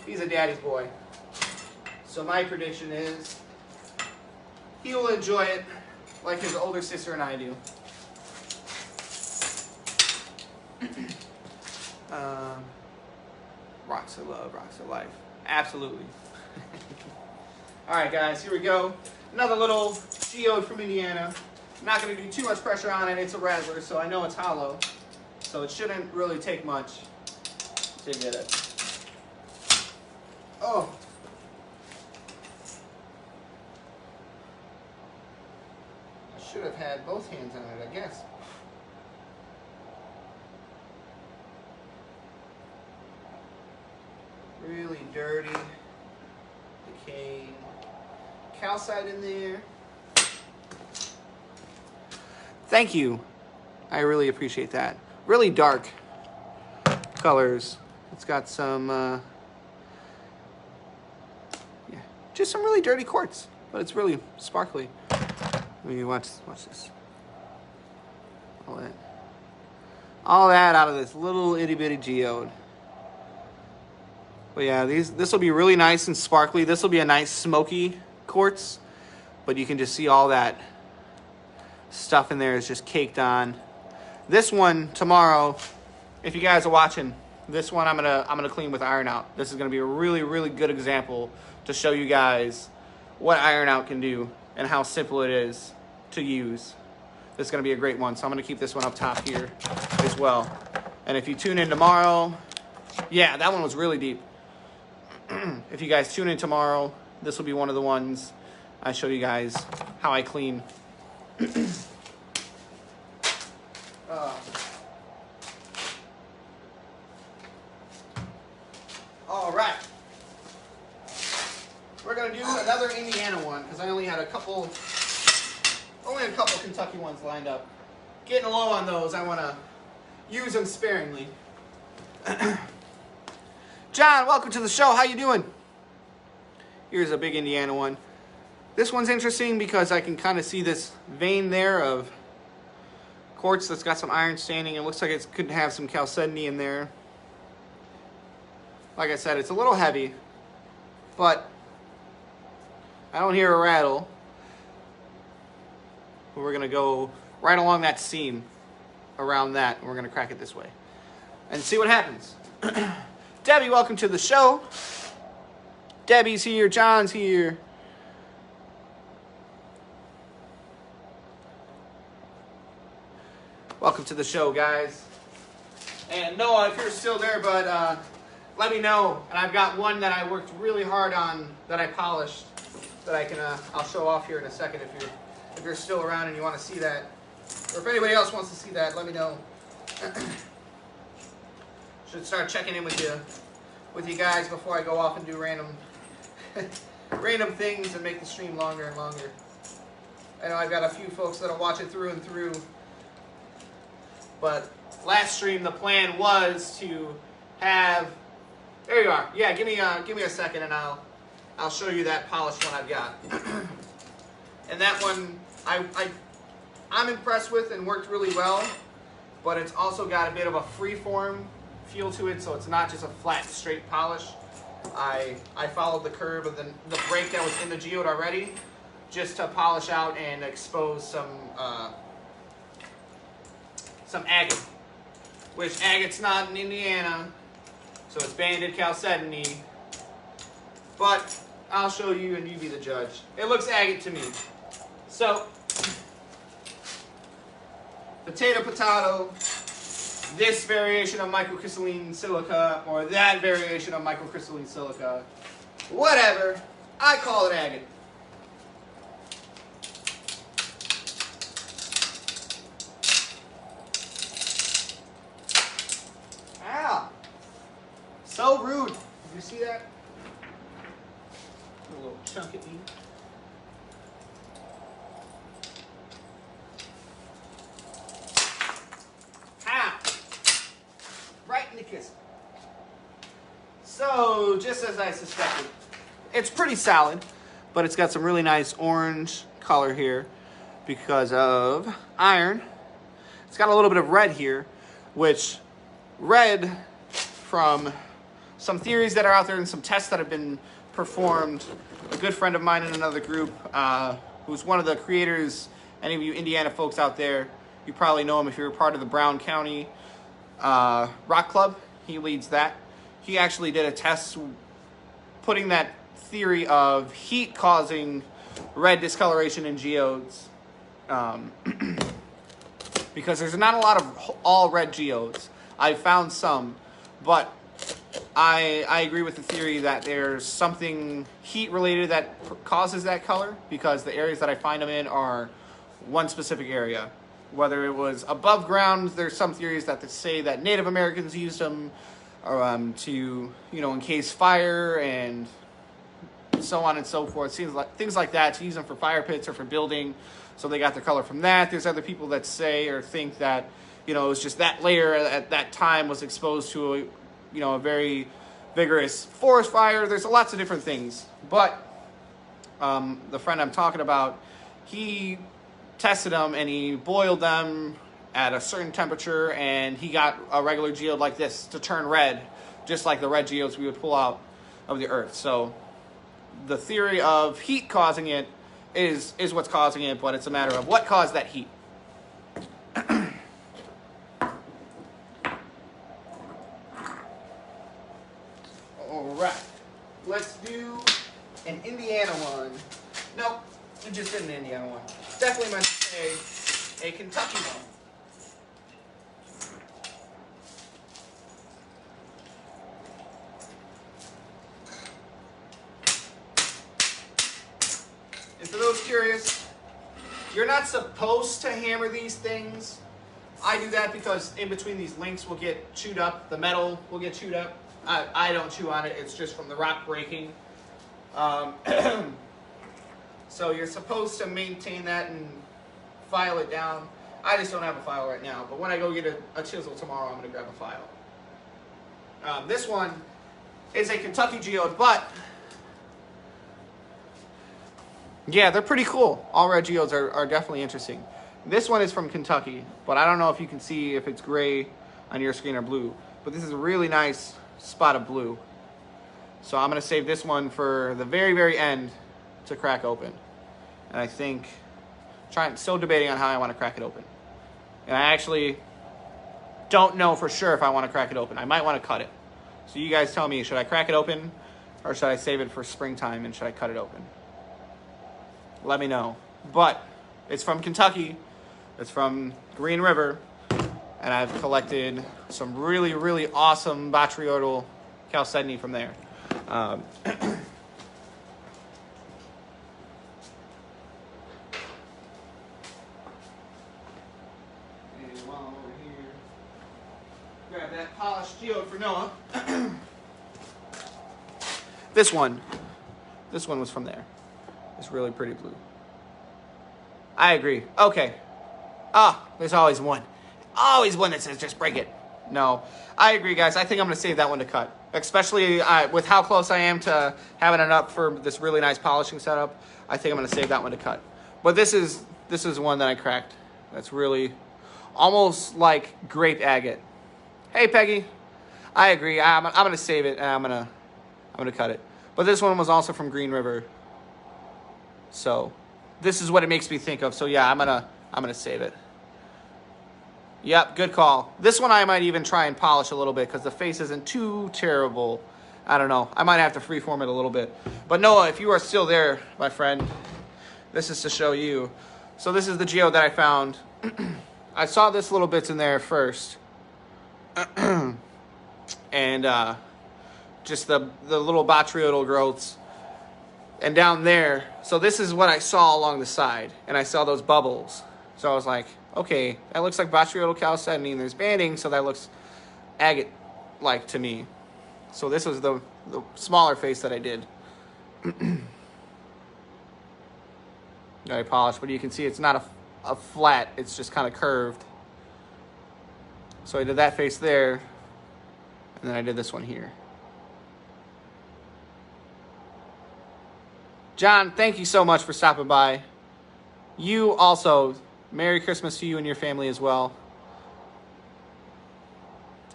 he's a daddy's boy. So my prediction is he will enjoy it like his older sister and I do. Rocks are love, rocks are life. Absolutely. Alright guys, here we go. Another little geode from Indiana. I'm not going to do too much pressure on it. It's a rattler, so I know it's hollow. So it shouldn't really take much to get it. Oh. I should have had both hands on it, I guess. Really dirty, decaying calcite in there. Thank you. I really appreciate that. Really dark colors. It's got some, yeah, just some really dirty quartz, but it's really sparkly. Let me watch this. All that out of this little itty bitty geode. But yeah, this will be really nice and sparkly. This will be a nice smoky quartz, but you can just see all that stuff in there is just caked on. This one tomorrow, if you guys are watching, this one I'm gonna clean with iron out. This is gonna be a really, really good example to show you guys what iron out can do and how simple it is to use. This is gonna be a great one, so I'm gonna keep this one up top here as well. And if you tune in tomorrow, yeah, that one was really deep. If you guys tune in tomorrow, this will be one of the ones I show you guys how I clean. All right. We're going to do another Indiana one because I only had a couple Kentucky ones lined up. Getting low on those, I want to use them sparingly. John, welcome to the show. How you doing? Here's a big Indiana one. This one's interesting because I can kind of see this vein there of quartz that's got some iron staining. It looks like it could have some chalcedony in there. Like I said, it's a little heavy, but I don't hear a rattle. But we're going to go right along that seam around that, and we're going to crack it this way and see what happens. Debbie, welcome to the show. Debbie's here. John's here. Welcome to the show, guys. And Noah, if you're still there, but let me know. And I've got one that I worked really hard on that I polished that I can I'll show off here in a second if you're still around and you want to see that. Or if anybody else wants to see that, let me know. Should start checking in with you guys before I go off and do random random things and make the stream longer and longer. I know I've got a few folks that'll watch it through and through. But last stream, the plan was to have. There you are. Yeah, give me a second, and I'll show you that polished one I've got. And that one I'm impressed with and worked really well. But it's also got a bit of a free-form feel to it, so it's not just a flat, straight polish. I followed the curve of the break that was in the geode already, just to polish out and expose some agate, which agate's not in Indiana, so it's banded chalcedony. But I'll show you and you be the judge. It looks agate to me. So, potato, this variation of microcrystalline silica, or that variation of microcrystalline silica, whatever, I call it agate. Ow! So rude. Did you see that? A little chunk at me. Right in the kiss. So, just as I suspected, it's pretty solid, but it's got some really nice orange color here because of iron. It's got a little bit of red here, which red, from some theories that are out there and some tests that have been performed, a good friend of mine in another group, who's one of the creators, any of you Indiana folks out there, you probably know him if you're a part of the Brown County Rock Club. He leads that. He actually did a test putting that theory of heat causing red discoloration in geodes, because there's not a lot of all red geodes. I've found some, but I agree with the theory that there's something heat related that causes that color, because the areas that I find them in are one specific area. Whether it was above ground, there's some theories that say that Native Americans used them to, encase fire and so on and so forth. Seems like things like that, to use them for fire pits or for building. So they got their color from that. There's other people that say or think that, it was just that layer at that time was exposed to a very vigorous forest fire. There's lots of different things. But the friend I'm talking about, he tested them and he boiled them at a certain temperature, and he got a regular geode like this to turn red, just like the red geodes we would pull out of the earth. So the theory of heat causing it is what's causing it, but it's a matter of what caused that heat. All right, let's do an Indiana one. Nope, we just did an Indiana one. Definitely meant to say a Kentucky one. And for those curious, you're not supposed to hammer these things. I do that because in between these links will get chewed up. The metal will get chewed up. I don't chew on it. It's just from the rock breaking. So you're supposed to maintain that and file it down. I just don't have a file right now. But when I go get a chisel tomorrow, I'm going to grab a file. This one is a Kentucky geode, but yeah, they're pretty cool. All red geodes are definitely interesting. This one is from Kentucky, but I don't know if you can see if it's gray on your screen or blue. But this is a really nice spot of blue. So I'm going to save this one for the very, very end to crack open. And I think, still debating on how I want to crack it open. And I actually don't know for sure if I want to crack it open. I might want to cut it. So you guys tell me, should I crack it open or should I save it for springtime and should I cut it open? Let me know. But it's from Kentucky. It's from Green River. And I've collected some really, really awesome botryoidal chalcedony from there. And while I'm over here, grab that polished geode for Noah. This one This one was from there. It's really pretty blue. I agree. Okay. Ah, there's always one. Always one that says just break it. No, I agree, guys. I think I'm going to save that one to cut. Especially with how close I am to having it up for this really nice polishing setup. I think I'm going to save that one to cut. But this is one that I cracked. That's really almost like grape agate. Hey, Peggy. I agree. I'm going to save it and I'm going to cut it. But this one was also from Green River. So this is what it makes me think of. So yeah, I'm gonna save it. Yep, good call. This one I might even try and polish a little bit because the face isn't too terrible. I don't know. I might have to freeform it a little bit. But Noah, if you are still there, my friend, this is to show you. So this is the geode that I found. I saw this little bits in there first. And just the little botryoidal growths. And down there, so this is what I saw along the side, and I saw those bubbles. So I was like, okay, that looks like botryoidal chalcedony, and there's banding, so that looks agate-like to me. So this was the smaller face that I did. That I polished, but you can see it's not a flat, it's just kind of curved. So I did that face there, and then I did this one here. John, thank you so much for stopping by. You also, Merry Christmas to you and your family as well.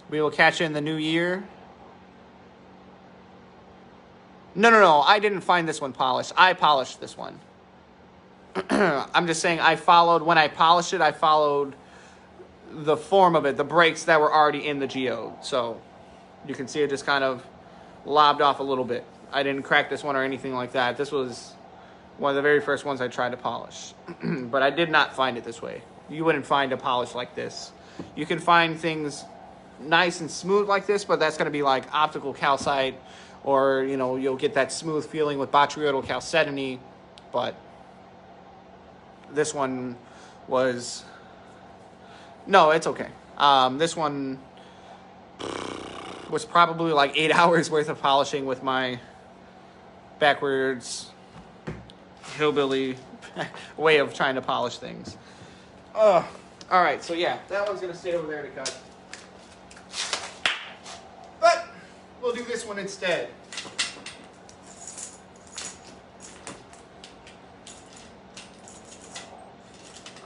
We will catch you in the new year. No, I didn't find this one polished. I polished this one. I'm just saying when I polished it, I followed the form of it, the breaks that were already in the geode. So you can see it just kind of lobbed off a little bit. I didn't crack this one or anything like that. This was one of the very first ones I tried to polish. But I did not find it this way. You wouldn't find a polish like this. You can find things nice and smooth like this, but that's going to be like optical calcite, or, you know, you'll get that smooth feeling with botryoidal chalcedony. But this one was... No, it's okay. This one was probably like 8 hours worth of polishing with my backwards hillbilly way of trying to polish things. All right, so yeah, that one's gonna stay over there to cut. But we'll do this one instead.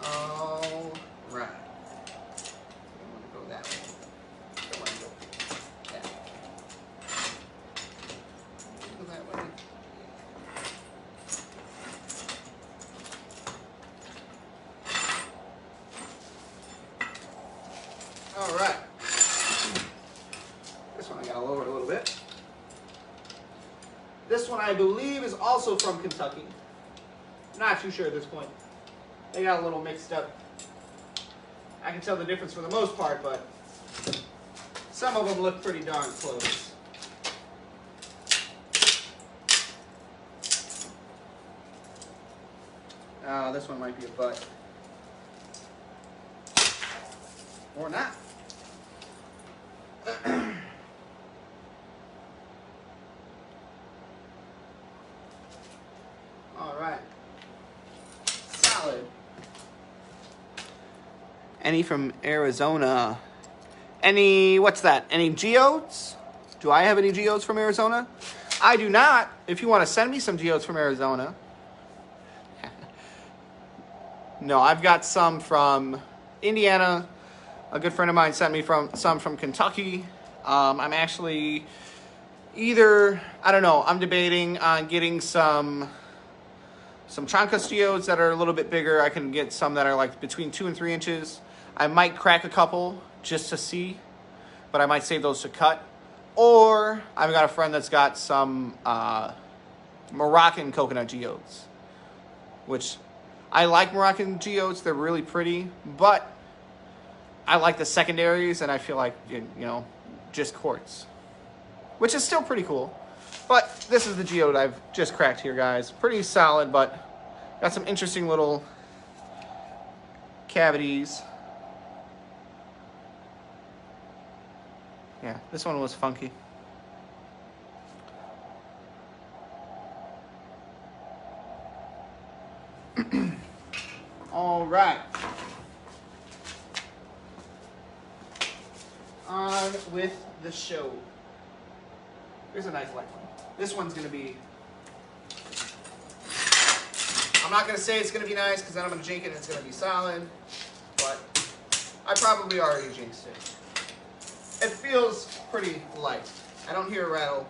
All right. I want to go that way. I want to go that way. Go that way. All right. This one I gotta lower it a little bit. This one I believe is also from Kentucky. Not too sure at this point. They got a little mixed up. I can tell the difference for the most part, but some of them look pretty darn close. This one might be a butt. Or not. All right. Solid. Any from Arizona? Any, what's that? Any geodes? Do I have any geodes from Arizona? I do not. If you want to send me some geodes from Arizona. No, I've got some from Indiana. A good friend of mine sent me some from Kentucky. I'm actually either, I don't know, I'm debating on getting some Chancas geodes that are a little bit bigger. I can get some that are like between 2 and 3 inches. I might crack a couple just to see, but I might save those to cut. Or I've got a friend that's got some Moroccan coconut geodes, which I like Moroccan geodes. They're really pretty, but I like the secondaries, and I feel like, you know, just quartz, which is still pretty cool. But this is the geode I've just cracked here, guys. Pretty solid, but got some interesting little cavities. Yeah, this one was funky. All right. On with the show. Here's a nice light one. This one's going to be... I'm not going to say it's going to be nice because then I'm going to jink it and it's going to be solid. But I probably already jinxed it. It feels pretty light. I don't hear a rattle,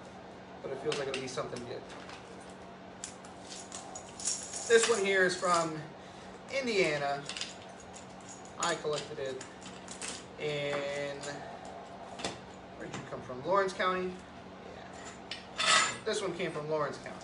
but it feels like it'll be something good. This one here is from Indiana. I collected it in... Where did you come from? Lawrence County? Yeah. This one came from Lawrence County.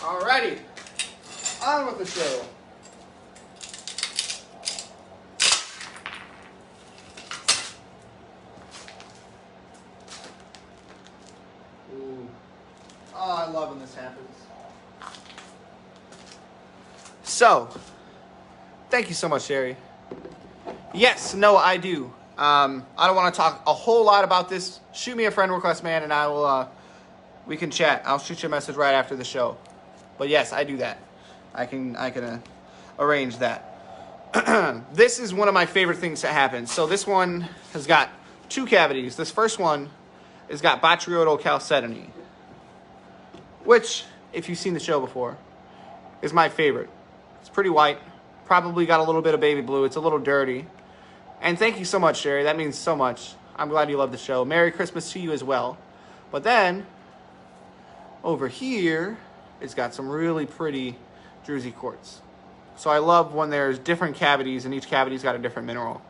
Alrighty, on with the show. Ooh. Oh, I love when this happens. So, thank you so much, Sherry. Yes, no, I do. I don't want to talk a whole lot about this. Shoot me a friend request, man, and I will. We can chat. I'll shoot you a message right after the show. But yes, I do that. I can arrange that. This is one of my favorite things to happen. So this one has got 2 cavities. This first one has got botryoidal chalcedony, which, if you've seen the show before, is my favorite. It's pretty white. Probably got a little bit of baby blue. It's a little dirty. And thank you so much, Sherry. That means so much. I'm glad you love the show. Merry Christmas to you as well. But then, over here, it's got some really pretty druzy quartz. So I love when there's different cavities and each cavity's got a different mineral.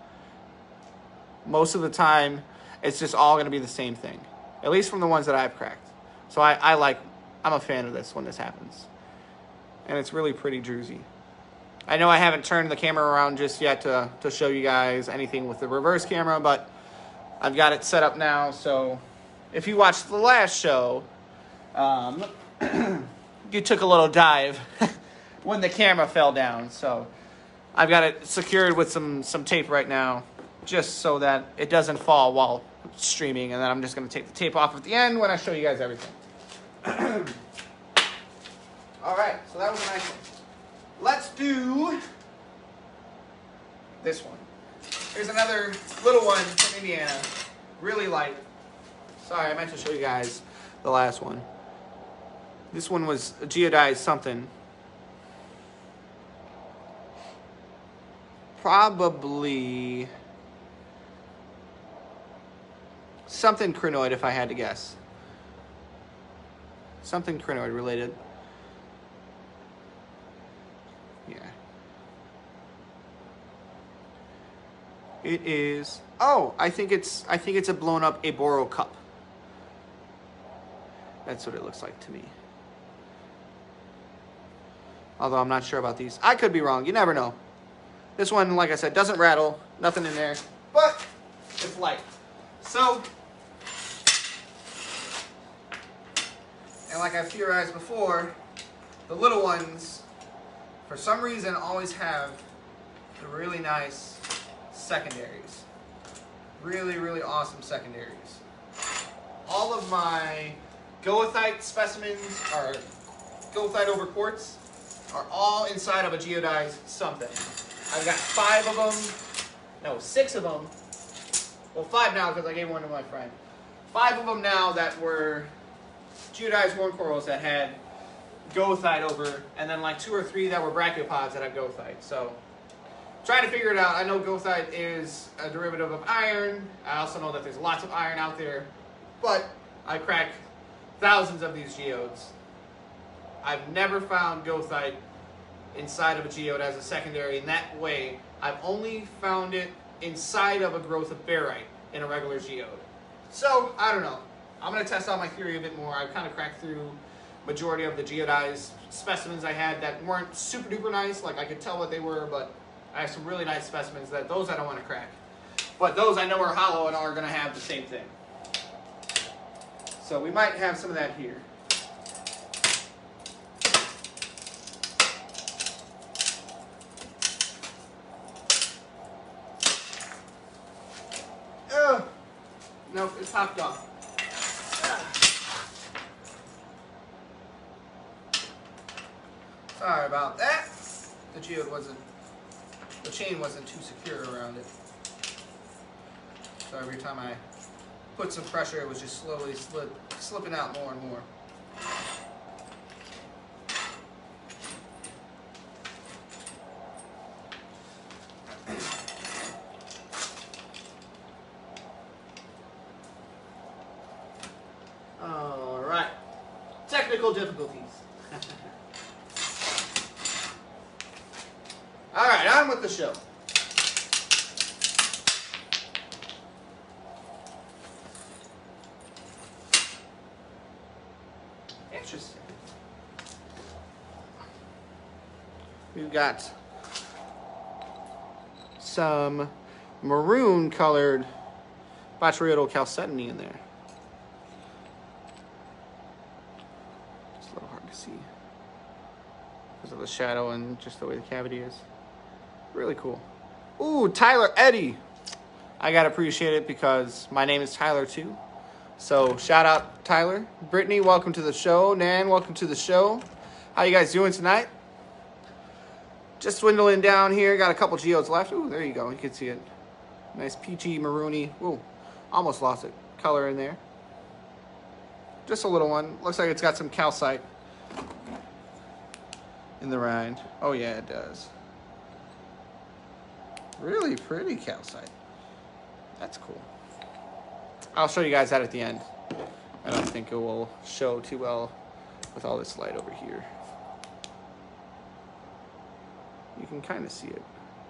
Most of the time, it's just all going to be the same thing, at least from the ones that I've cracked. So I'm a fan of this when this happens. And it's really pretty druzy. I know I haven't turned the camera around just yet to show you guys anything with the reverse camera, but I've got it set up now. So if you watched the last show, you took a little dive when the camera fell down. So I've got it secured with some tape right now, just so that it doesn't fall while streaming. And then I'm just going to take the tape off at the end when I show you guys everything. All right, so that was a nice one. Let's do this one. Here's another little one from Indiana, really light. Sorry, I meant to show you guys the last one. This one was a geodized something. Probably something crinoid, if I had to guess. Something crinoid related. Yeah. It is. Oh, I think it's a blown up Aboro cup. That's what it looks like to me. Although I'm not sure about these. I could be wrong. You never know. This one, like I said, doesn't rattle. Nothing in there. But it's light. So, and like I've theorized before, the little ones, for some reason, always have the really nice secondaries. Really, really awesome secondaries. All of my goethite specimens, or goethite over quartz, are all inside of a geodized something. I've got 5 of them, no, 6 of them. Well, 5 now because I gave one to my friend. 5 of them now that were geodized horn corals that had goethite over, and then like 2 or 3 that were brachiopods that had goethite. So, trying to figure it out. I know goethite is a derivative of iron. I also know that there's lots of iron out there, but I crack thousands of these geodes. I've never found goethite inside of a geode as a secondary in that way. I've only found it inside of a growth of barite in a regular geode. So, I don't know. I'm going to test out my theory a bit more. I've kind of cracked through majority of the geodized specimens I had that weren't super duper nice. Like, I could tell what they were, but I have some really nice specimens that those I don't want to crack. But those I know are hollow and are going to have the same thing. So we might have some of that here. Nope, it popped off. Sorry about that. The chain wasn't too secure around it. So every time I put some pressure, it was just slowly slipping out more and more. All right, technical difficulties. All right, on with the show. Interesting. We've got some maroon colored botryoidal chalcedony in there. It's a little hard to see because of the shadow and just the way the cavity is. Really cool. Ooh, Tyler Eddy. I gotta appreciate it because my name is Tyler too. So shout out Tyler. Brittany, welcome to the show. Nan, welcome to the show. How you guys doing tonight? Just dwindling down here. Got a couple geodes left. Ooh, there you go. You can see it. Nice peachy, maroony. Ooh, almost lost it. Color in there. Just a little one. Looks like it's got some calcite in the rind. Oh yeah, it does. Really pretty calcite. That's cool. I'll show you guys that at the end. I don't think it will show too well with all this light over here. You can kind of see it.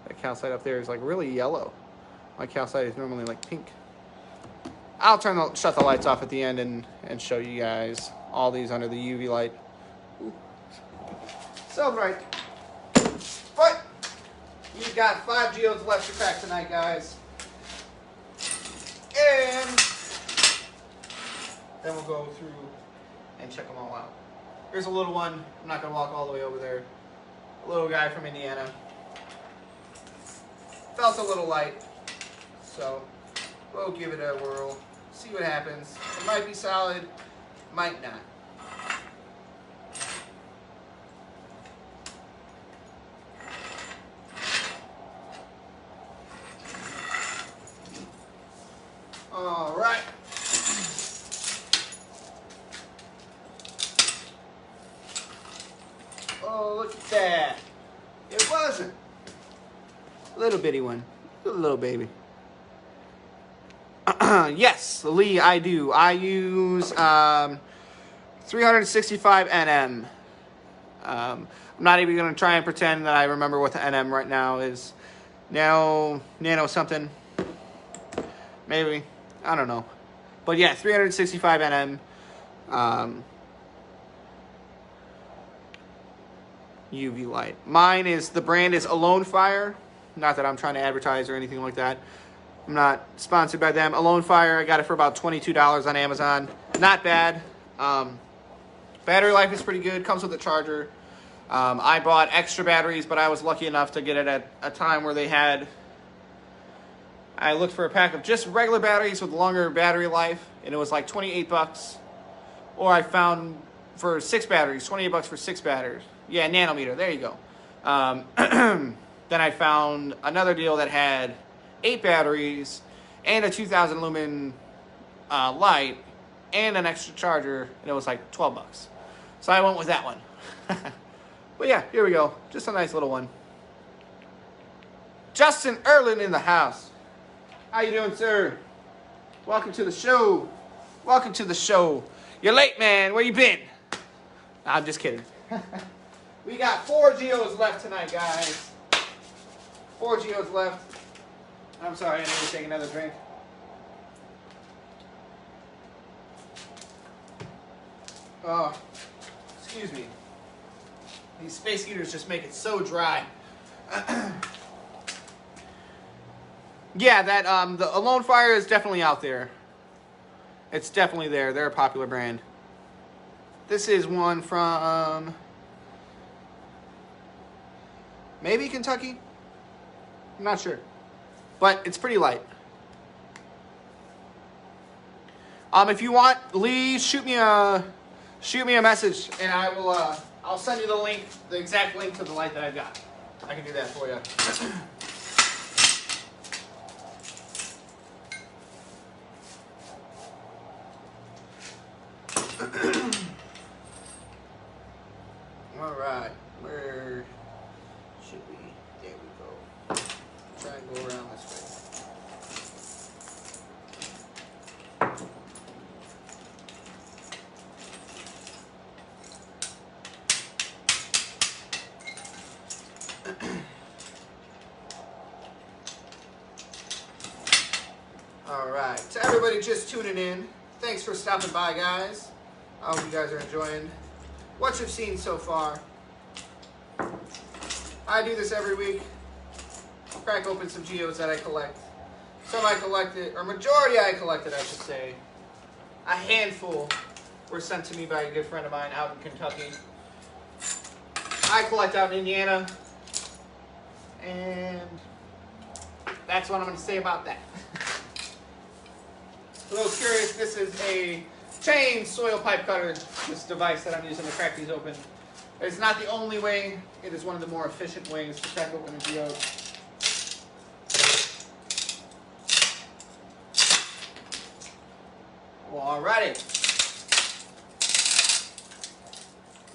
That calcite up there is like really yellow. My calcite is normally like pink. I'll shut the lights off at the end and show you guys all these under the UV light. Ooh. So bright. But you've got 5 geodes left to crack tonight, guys. And then we'll go through and check them all out. Here's a little one. I'm not going to walk all the way over there. A little guy from Indiana. Felt a little light, so we'll give it a whirl. See what happens. It might be solid, might not. All right. Oh, look at that. It wasn't. Little bitty one. Little baby. Yes, Lee, I do. I use 365 NM. I'm not even going to try and pretend that I remember what the NM right now is. Nano something. Maybe. I don't know. But yeah, 365 NM. UV light. Mine is, the brand is Alone Fire. Not that I'm trying to advertise or anything like that. I'm not sponsored by them. Alone Fire, I got it for about $22 on Amazon. Not bad. Battery life is pretty good. Comes with a charger. I bought extra batteries, but I was lucky enough to get it at a time where they had... I looked for a pack of just regular batteries with longer battery life, and it was like 28 bucks. Or I found for 6 batteries, 28 bucks for 6 batteries. Yeah, nanometer, there you go. Then I found another deal that had 8 batteries and a 2000 lumen light and an extra charger, and it was like 12 bucks. So I went with that one. But yeah, here we go. Just a nice little one. Justin Erlin in the house. How you doing, sir? Welcome to the show. Welcome to the show. You're late, man. Where you been? Nah, I'm just kidding. We got 4 geodes left tonight, guys. 4 geodes left. I'm sorry, I need to take another drink. Oh, excuse me. These space heaters just make it so dry. Yeah, that the Alone Fire is definitely out there. It's definitely there. They're a popular brand. This is one from maybe Kentucky. I'm not sure, but it's pretty light. If you want, Lee, shoot me a message, and I will. I'll send you the link, the exact link to the light that I got. I can do that for you. All right, where should we? There we go. Try and go around this way. All right, to everybody just tuning in, thanks for stopping by, guys. I hope you guys are enjoying what you've seen so far. I do this every week. Crack open some geodes that I collect. Some I collected, or majority I collected, I should say. A handful were sent to me by a good friend of mine out in Kentucky. I collect out in Indiana. And that's what I'm going to say about that. For those curious, this is a chain soil pipe cutter, this device that I'm using to crack these open. It's not the only way. It is one of the more efficient ways to crack open a geode. Well, alrighty.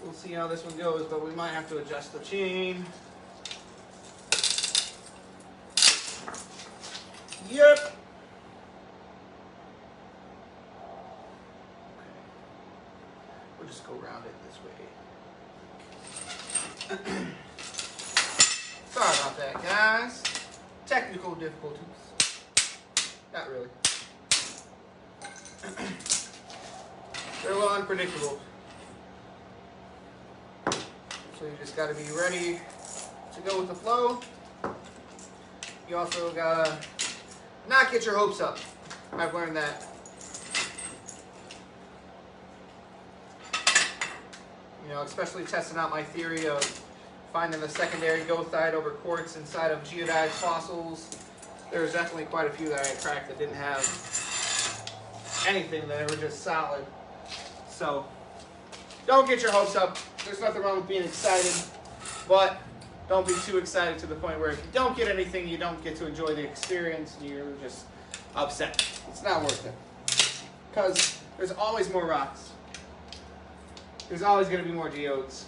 We'll see how this one goes, but we might have to adjust the chain. Yep. Okay. We'll just go around it this way. Sorry about that, guys. Technical difficulties. Not really. They're a little unpredictable. So you just got to be ready to go with the flow. You also got to not get your hopes up. I've learned that. You know, especially testing out my theory of finding the secondary goethite over quartz inside of geodized fossils. There was definitely quite a few that I cracked that didn't have anything, that were just solid. So, don't get your hopes up. There's nothing wrong with being excited, but don't be too excited to the point where if you don't get anything, you don't get to enjoy the experience, and you're just upset. It's not worth it. Because there's always more rocks. There's always going to be more geodes.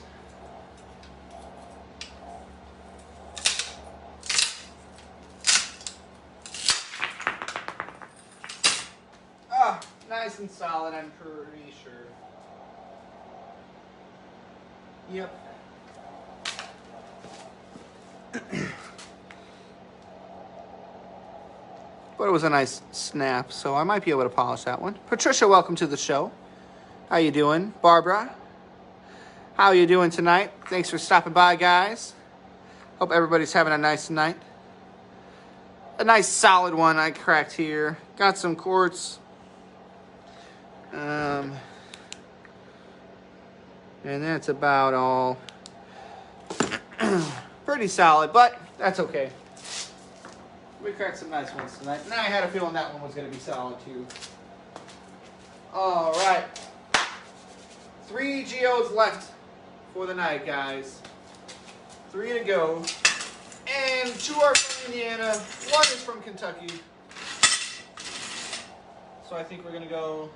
Ah, nice and solid, I'm pretty sure. Yep. But it was a nice snap, so I might be able to polish that one. Patricia, welcome to the show. How you doing? Barbara, how you doing tonight? Thanks for stopping by, guys. Hope everybody's having a nice night. A nice solid one I cracked here. Got some quartz. And that's about all. Pretty solid, but that's okay. We cracked some nice ones tonight. And I had a feeling that one was going to be solid too. All right. 3 geodes left for the night, guys. 3 to go. And 2 are from Indiana. 1 is from Kentucky. So I think we're going to go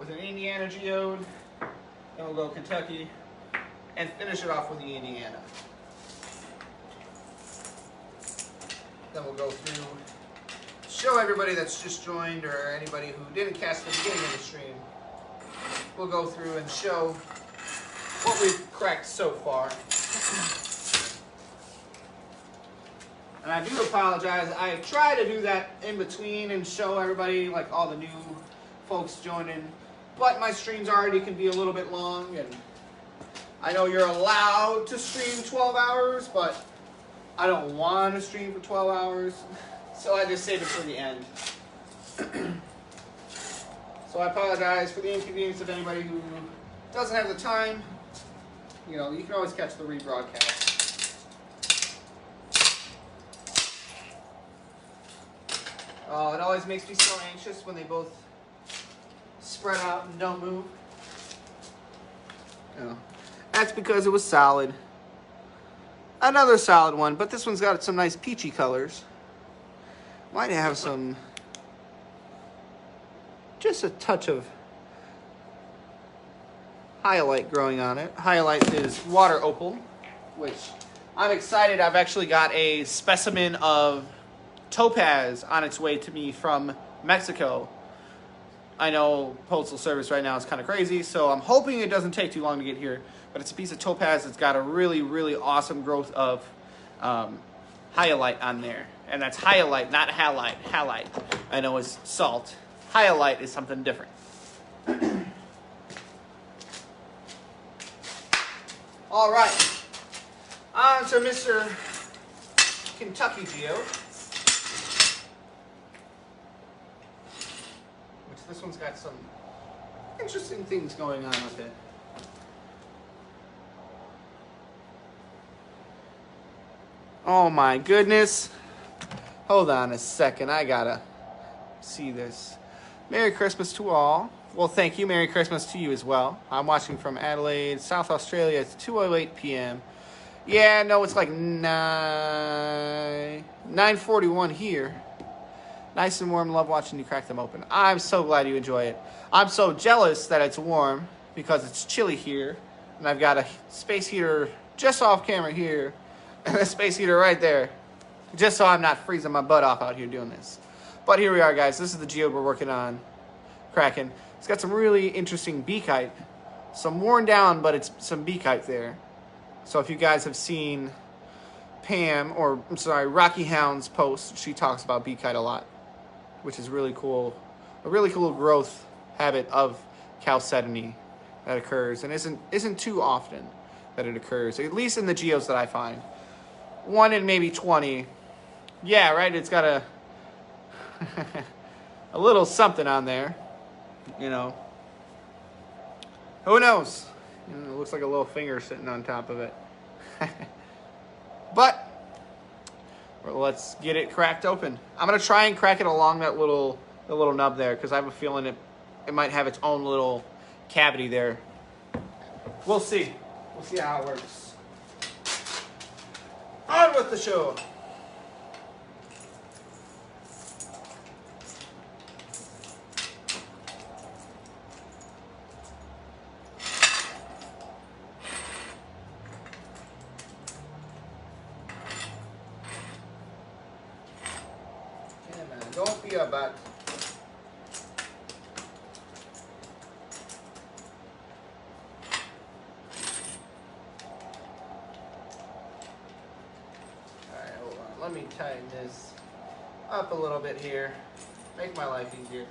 with an Indiana geode. Then we'll go Kentucky. And finish it off with the Indiana. Then we'll go through, show everybody that's just joined or anybody who didn't catch the beginning of the stream. We'll go through and show what we've cracked so far. And I do apologize. I try to do that in between and show everybody, like all the new folks joining. But my streams already can be a little bit long, and I know you're allowed to stream 12 hours, but I don't want to stream for 12 hours, so I just save it for the end. So I apologize for the inconvenience of anybody who doesn't have the time. You know, you can always catch the rebroadcast. Oh, it always makes me so anxious when they both spread out and don't move. No. That's because it was solid. Another solid one, but this one's got some nice peachy colors. Might have some, just a touch of highlight growing on it. Highlight is water opal, which I'm excited. I've actually got a specimen of topaz on its way to me from Mexico. I know Postal Service right now is kind of crazy, so I'm hoping it doesn't take too long to get here. But it's a piece of topaz that's got a really, really awesome growth of hyalite on there. And that's hyalite, not halite. Halite, I know, is salt. Hyalite is something different. All right. On to Mr. Kentucky Geode. Which this one's got some interesting things going on with it. Oh my goodness. Hold on a second. I gotta see this. Merry Christmas to all. Well, thank you. Merry Christmas to you as well. I'm watching from Adelaide, South Australia. It's 2:08 p.m. Yeah, no, it's like 9:41 here. Nice and warm. Love watching you crack them open. I'm so glad you enjoy it. I'm so jealous that it's warm because it's chilly here. And I've got a space heater just off camera here. And a space heater right there. Just so I'm not freezing my butt off out here doing this. But here we are, guys. This is the geode we're working on. Cracking. It's got some really interesting beakite. Some worn down, but it's some beakite there. So if you guys have seen Pam, or I'm sorry, Rocky Hound's post, she talks about beakite a lot, which is really cool. A really cool growth habit of chalcedony that occurs, and isn't too often that it occurs, at least in the geodes that I find. 1 in maybe 20. Yeah, right, it's got a a little something on there, you know. Who knows? You know, it looks like a little finger sitting on top of it. But let's get it cracked open. I'm gonna try and crack it along that little nub there, because I have a feeling it might have its own little cavity there. We'll see. We'll see how it works. On with the show. Don't be a butt. Alright, hold on. Let me tighten this up a little bit here. Make my life easier.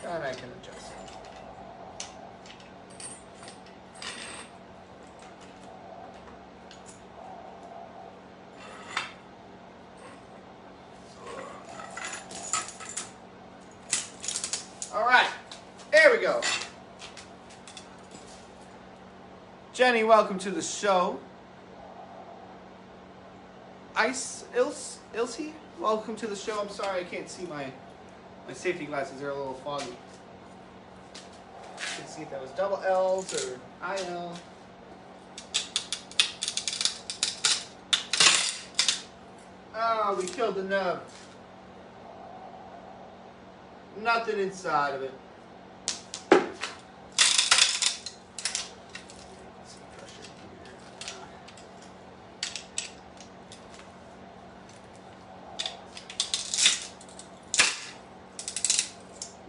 And I can adjust it. All right, there we go. Jenny, welcome to the show. Ilse, welcome to the show. I'm sorry I can't see my safety glasses. They're a little foggy. Let's see if that was double L's or IL. Oh, we killed the nub. Nothing inside of it.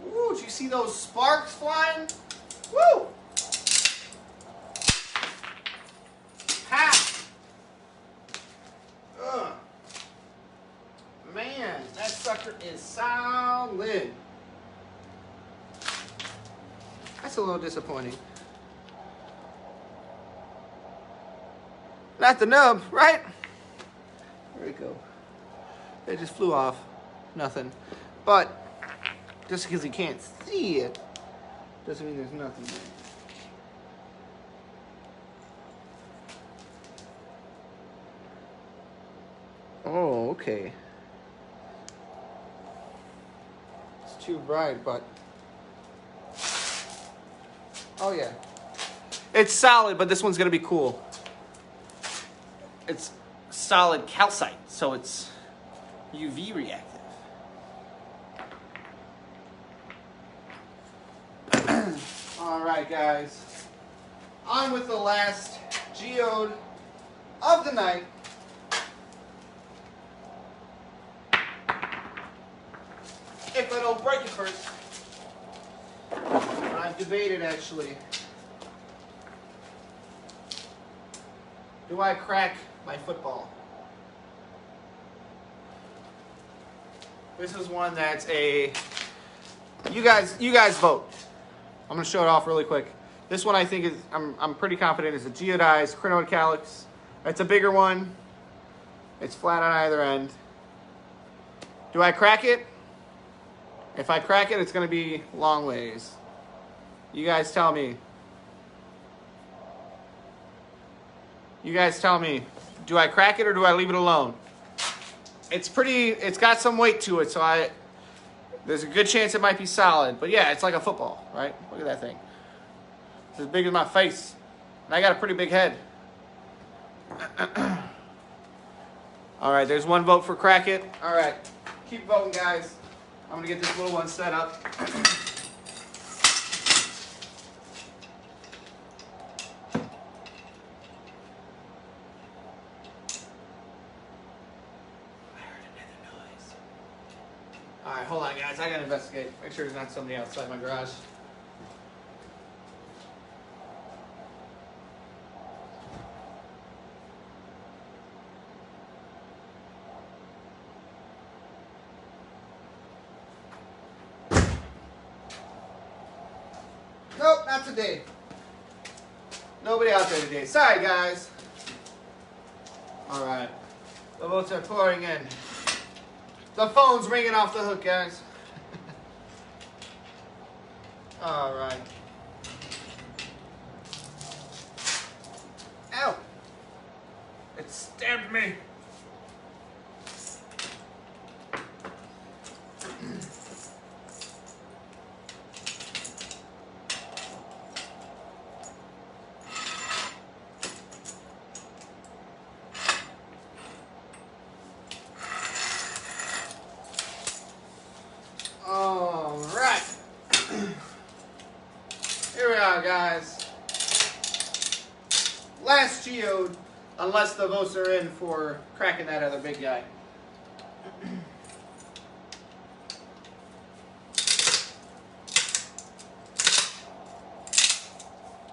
Ooh, did you see those sparks flying? Woo! Ha! Ugh. Man, that sucker is solid. That's a little disappointing. Not the nub, right? There we go. It just flew off. Nothing. But just because you can't see it doesn't mean there's nothing there. Oh, okay. It's too bright, but... Oh, yeah. It's solid, but this one's going to be cool. It's solid calcite, so it's UV reactive. Alright, guys. On with the last geode of the night. If I don't break it first. But I've debated, actually. Do I crack my football? This is one that's a... You guys vote. I'm going to show it off really quick. This one I think is, I'm pretty confident, is a geodized crinoid calyx. It's a bigger one. It's flat on either end. Do I crack it? If I crack it, it's going to be long ways. You guys tell me. You guys tell me. Do I crack it or do I leave it alone? It's got some weight to it, so there's a good chance it might be solid. But yeah, it's like a football, right? Look at that thing. It's as big as my face. And I got a pretty big head. All right, there's one vote for crack it. All right, keep voting, guys. I'm gonna get this little one set up. Alright, hold on, guys. I gotta investigate. Make sure there's not somebody outside my garage. Nope, not today. Nobody out there today. Sorry, guys. Alright. The votes are pouring in. The phone's ringing off the hook, guys. All right. Ow! It stabbed me. All right. Here we are, guys. Last geode, unless the votes are in for cracking that other big guy.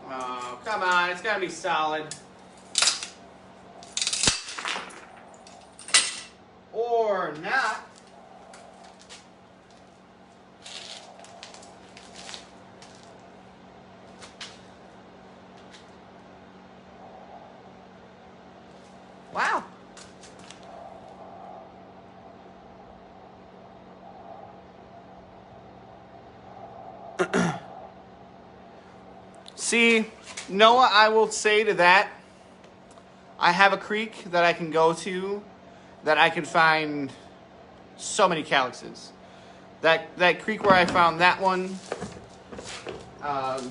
Oh, come on. It's got to be solid. Or not. Wow. See, Noah, I will say to that, I have a creek that I can go to that I can find so many calyxes. That creek where I found that one, I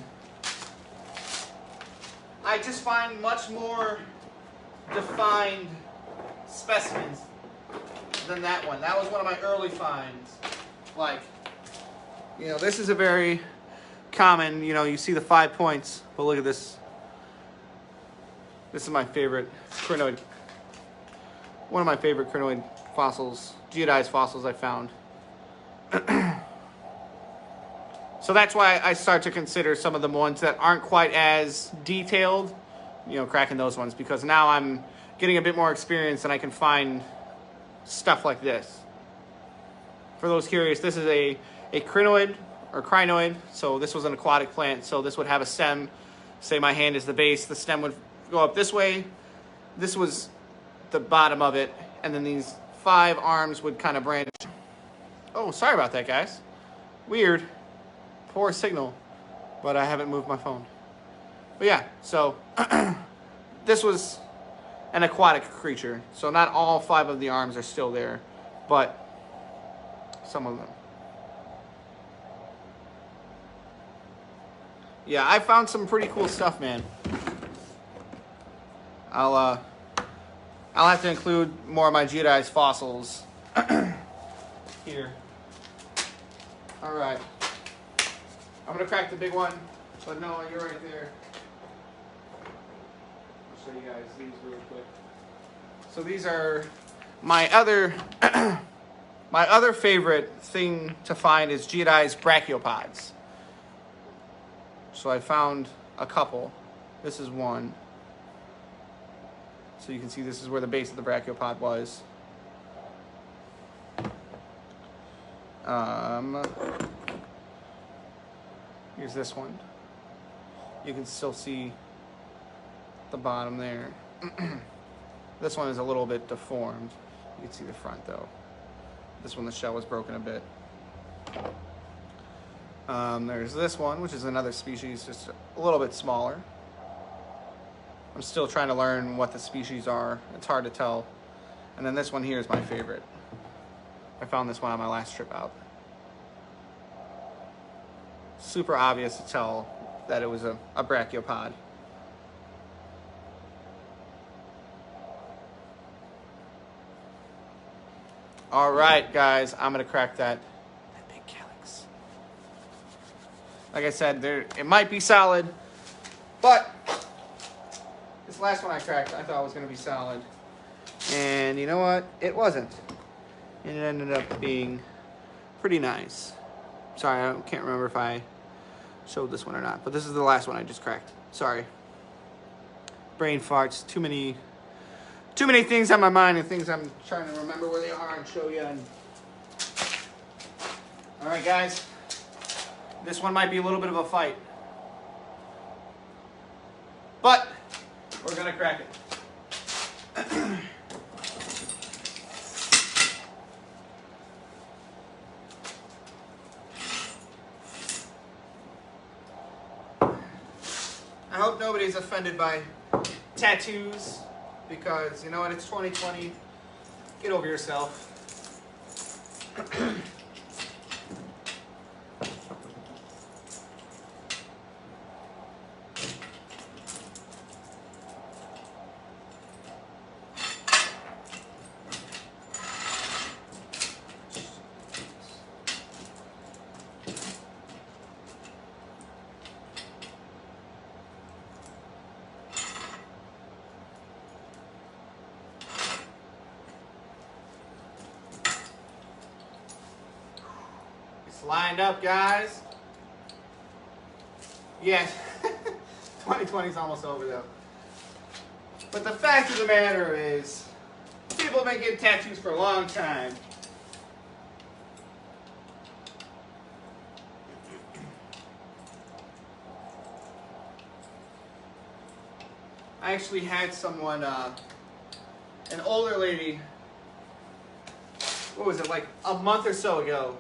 just find much more defined specimens than that one. That was one of my early finds. Like, you know, this is a very common, you know, you see the 5 points, but look at this. This is my favorite crinoid. One of my favorite crinoid fossils, geodized fossils I found. So that's why I start to consider some of the ones that aren't quite as detailed, you know, cracking those ones, because now I'm getting a bit more experience and I can find stuff like this. For those curious, this is a crinoid or crinoid. So this was an aquatic plant. So this would have a stem. Say my hand is the base. The stem would go up this way. This was the bottom of it. And then these 5 arms would kind of branch. Oh, sorry about that, guys. Weird. Poor signal. But I haven't moved my phone. But yeah, so this was an aquatic creature. So not all 5 of the arms are still there, but some of them. Yeah, I found some pretty cool stuff, man. I'll have to include more of my geodized fossils here. All right. I'm gonna crack the big one, but Noah, you're right there. I'll show you guys these really quick. So these are my other my other favorite thing to find is geodized brachiopods. So I found a couple. This is one. So you can see this is where the base of the brachiopod was. Here's this one. You can still see the bottom there. This one is a little bit deformed. You can see the front though. This one, the shell was broken a bit. There's this one, which is another species, just a little bit smaller. I'm still trying to learn what the species are. It's hard to tell. And then this one here is my favorite. I found this one on my last trip out. Super obvious to tell that it was a brachiopod. All right, guys, I'm gonna crack that big calyx. Like I said, it might be solid, but this last one I cracked, I thought was gonna be solid. And you know what? It wasn't. And it ended up being pretty nice. Sorry, I can't remember if I showed this one or not, but this is the last one I just cracked. Sorry. Brain farts, too many things on my mind and things I'm trying to remember where they are and show you. All right, guys. This one might be a little bit of a fight, but we're gonna crack it. I hope nobody's offended by tattoos, because you know what, it's 2020. Get over yourself. Lined up, guys. Yeah, 2020 is almost over though. But the fact of the matter is, people have been getting tattoos for a long time. I actually had someone, an older lady, what was it, like a month or so ago,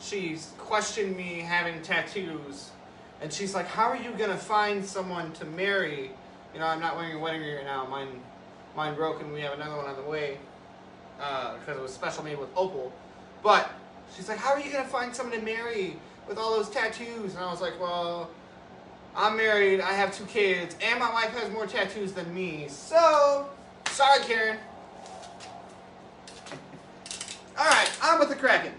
she's questioned me having tattoos, and she's like, how are you gonna find someone to marry? You know, I'm not wearing a wedding ring right now. Mine broke, and we have another one on the way, because it was special made with opal. But she's like, how are you gonna find someone to marry with all those tattoos? And I was like, well, I'm married, I have 2 kids, and my wife has more tattoos than me, so sorry, Karen. All right, on with the cracking.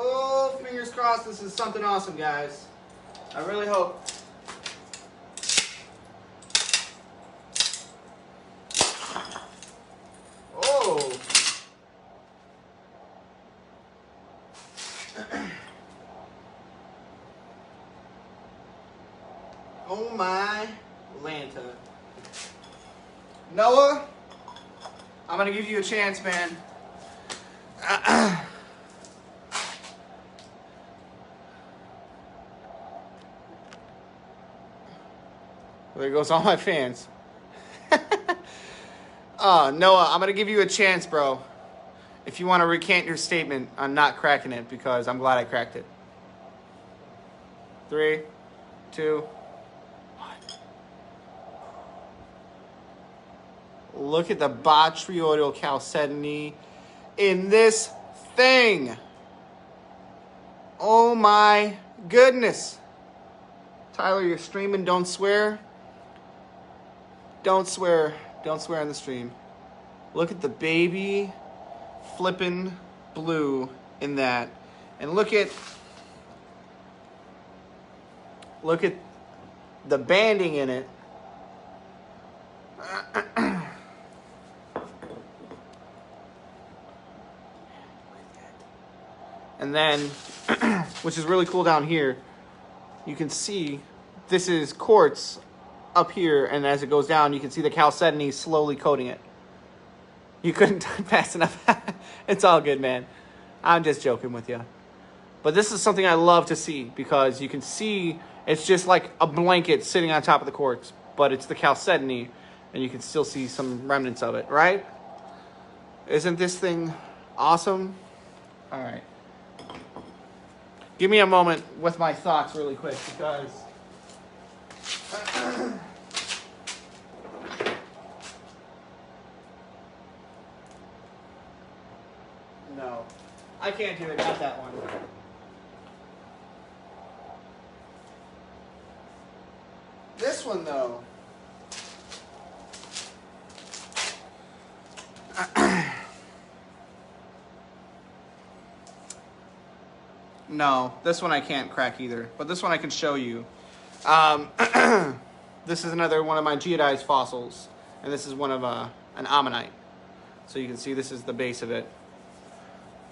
Oh, fingers crossed this is something awesome, guys. I really hope. Oh. Oh my Lanta. Noah, I'm gonna give you a chance, man. There goes all my fans. Noah, I'm going to give you a chance, bro. If you want to recant your statement on not cracking it, because I'm glad I cracked it. 3, 2, 1. Look at the botryoidal chalcedony in this thing. Oh my goodness. Tyler, you're streaming. Don't swear. Don't swear. Don't swear on the stream. Look at the baby flippin' blue in that. And look at the banding in it. And then, which is really cool down here, you can see this is quartz up here, and as it goes down, you can see the chalcedony slowly coating it. You couldn't type fast enough. It's all good, man. I'm just joking with you. But this is something I love to see because you can see it's just like a blanket sitting on top of the quartz, but it's the chalcedony, and you can still see some remnants of it, right? Isn't this thing awesome? All right. Give me a moment with my thoughts really quick because no, I can't do it. Not that one. This one though. No, this one I can't crack either, but this one I can show you. This is another one of my geodized fossils, and this is one of an ammonite. So you can see this is the base of it,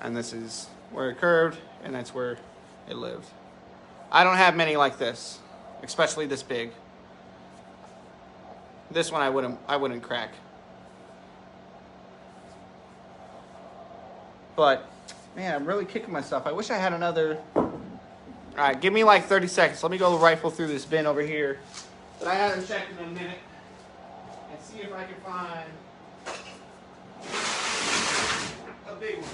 and this is where it curved, and that's where it lived. I don't have many like this, especially this big. This one I wouldn't crack. But man, I'm really kicking myself. I wish I had another. All right, give me like 30 seconds. Let me go rifle through this bin over here that I haven't checked in a minute and see if I can find a big one.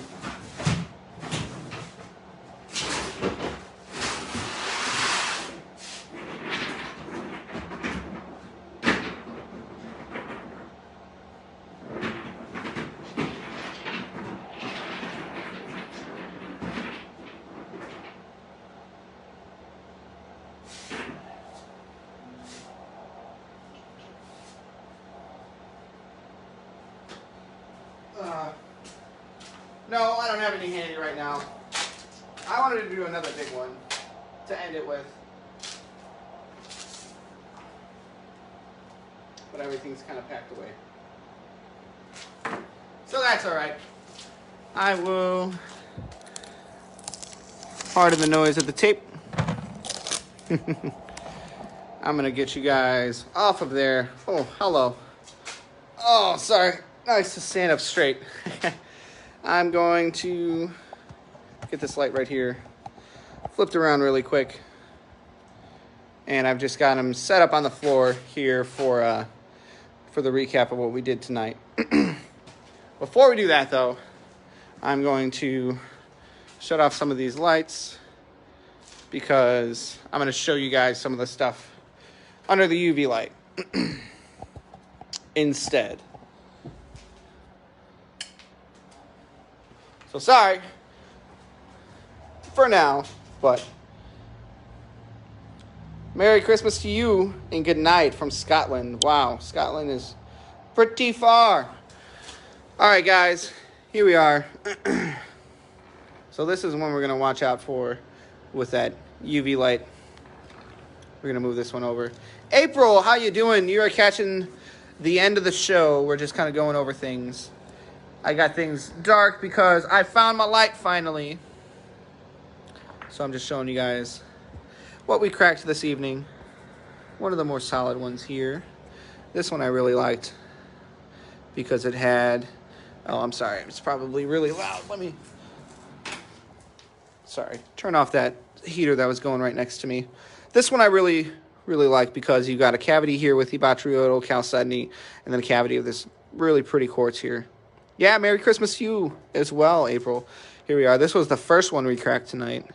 No, I don't have any handy right now. I wanted to do another big one to end it with. But everything's kind of packed away. So that's all right. I will pardon the noise of the tape. I'm going to get you guys off of there. Oh, hello. Oh, sorry. Nice to stand up straight. I'm going to get this light right here flipped around really quick. And I've just got them set up on the floor here for the recap of what we did tonight. Before we do that, though, I'm going to shut off some of these lights because I'm going to show you guys some of the stuff under the UV light instead. So sorry for now, but Merry Christmas to you and good night from Scotland. Wow, Scotland is pretty far. All right, guys, here we are. So this is one we're going to watch out for with that UV light. We're going to move this one over. April, how you doing? You are catching the end of the show. We're just kind of going over things. I got things dark because I found my light finally. So I'm just showing you guys what we cracked this evening. One of the more solid ones here. This one I really liked because it had... Oh, I'm sorry. It's probably really loud. Let me... Sorry. Turn off that heater that was going right next to me. This one I really like because you got a cavity here with the botryoidal chalcedony and then a cavity of this really pretty quartz here. Yeah, Merry Christmas to you as well, April. Here we are. This was the first one we cracked tonight.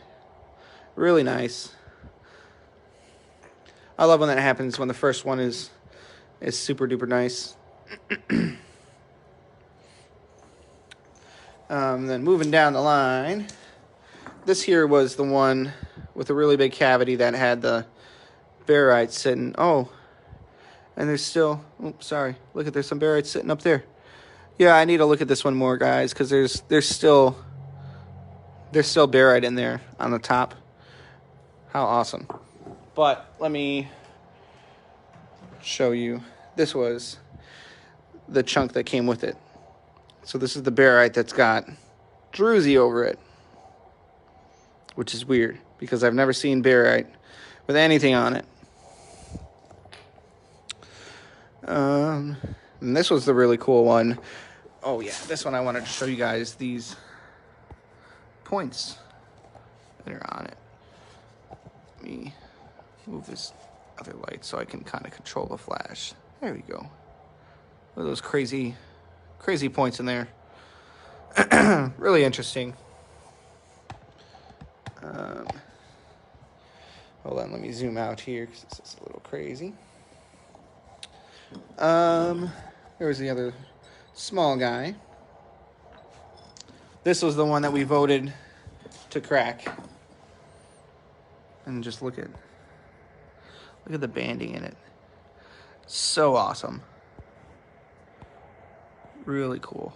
Really nice. I love when that happens, when the first one is super duper nice. Then moving down the line, this here was the one with a really big cavity that had the barite sitting. Oh, and there's still, oops, sorry. Look at, there's some barite sitting up there. Yeah, I need to look at this one more, guys, because there's still barite in there on the top. How awesome. But let me show you. This was the chunk that came with it. So this is the barite that's got druzy over it, which is weird because I've never seen barite with anything on it. And this was the really cool one. Oh yeah, this one I wanted to show you guys these points that are on it. Let me move this other light so I can kind of control the flash. There we go. Look at those crazy points in there. Really interesting. Hold on, let me zoom out here because this is a little crazy. There was the other small guy. This was the one that we voted to crack. And just look at the banding in it. So awesome. Really cool.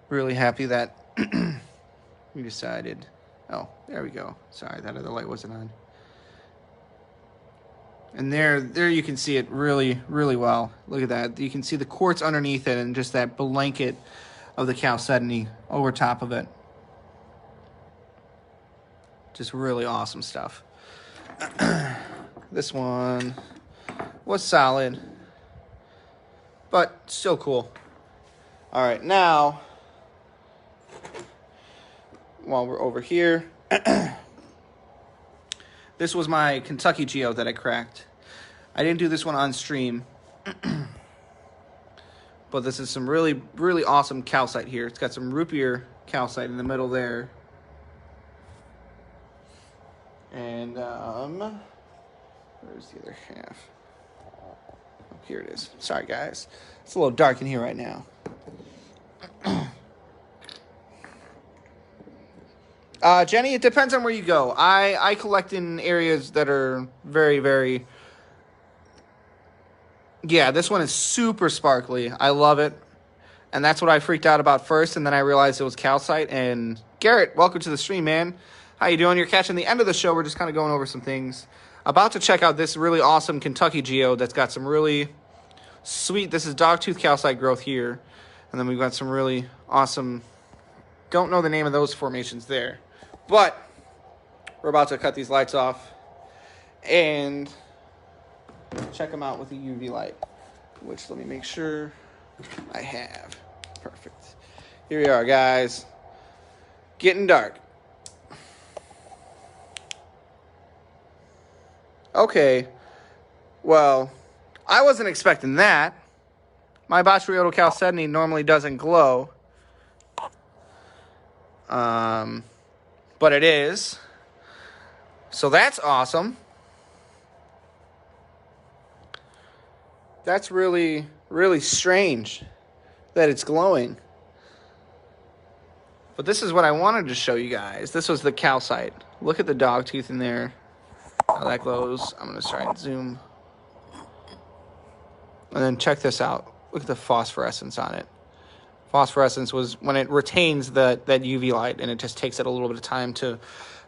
Really happy that we decided. Oh, there we go. Sorry, that other light wasn't on. And there you can see it really, really well. Look at that. You can see the quartz underneath it and just that blanket of the chalcedony over top of it. Just really awesome stuff. This one was solid, but still cool. All right, now, while we're over here, this was my Kentucky geode that I cracked. I didn't do this one on stream, but this is some really, really awesome calcite here. It's got some root beer calcite in the middle there. And, where's the other half? Oh, here it is. Sorry, guys. It's a little dark in here right now. Jenny, it depends on where you go. I collect in areas that are very, very... Yeah, this one is super sparkly. I love it. And that's what I freaked out about first, and then I realized it was calcite. And Garrett, welcome to the stream, man. How you doing? You're catching the end of the show. We're just kind of going over some things. About to check out this really awesome Kentucky geode that's got some really sweet... This is dogtooth calcite growth here. And then we've got some really awesome... Don't know the name of those formations there. But we're about to cut these lights off and check them out with a UV light, which let me make sure I have. Perfect. Here we are, guys. Getting dark. Okay. Well, I wasn't expecting that. My botryoidal chalcedony normally doesn't glow. But it is. So that's awesome. That's really, really strange that it's glowing. But this is what I wanted to show you guys. This was the calcite. Look at the dog tooth in there. How that glows. I'm going to try and zoom. And then check this out. Look at the phosphorescence on it. Phosphorescence was when it retains that UV light, and it just takes it a little bit of time to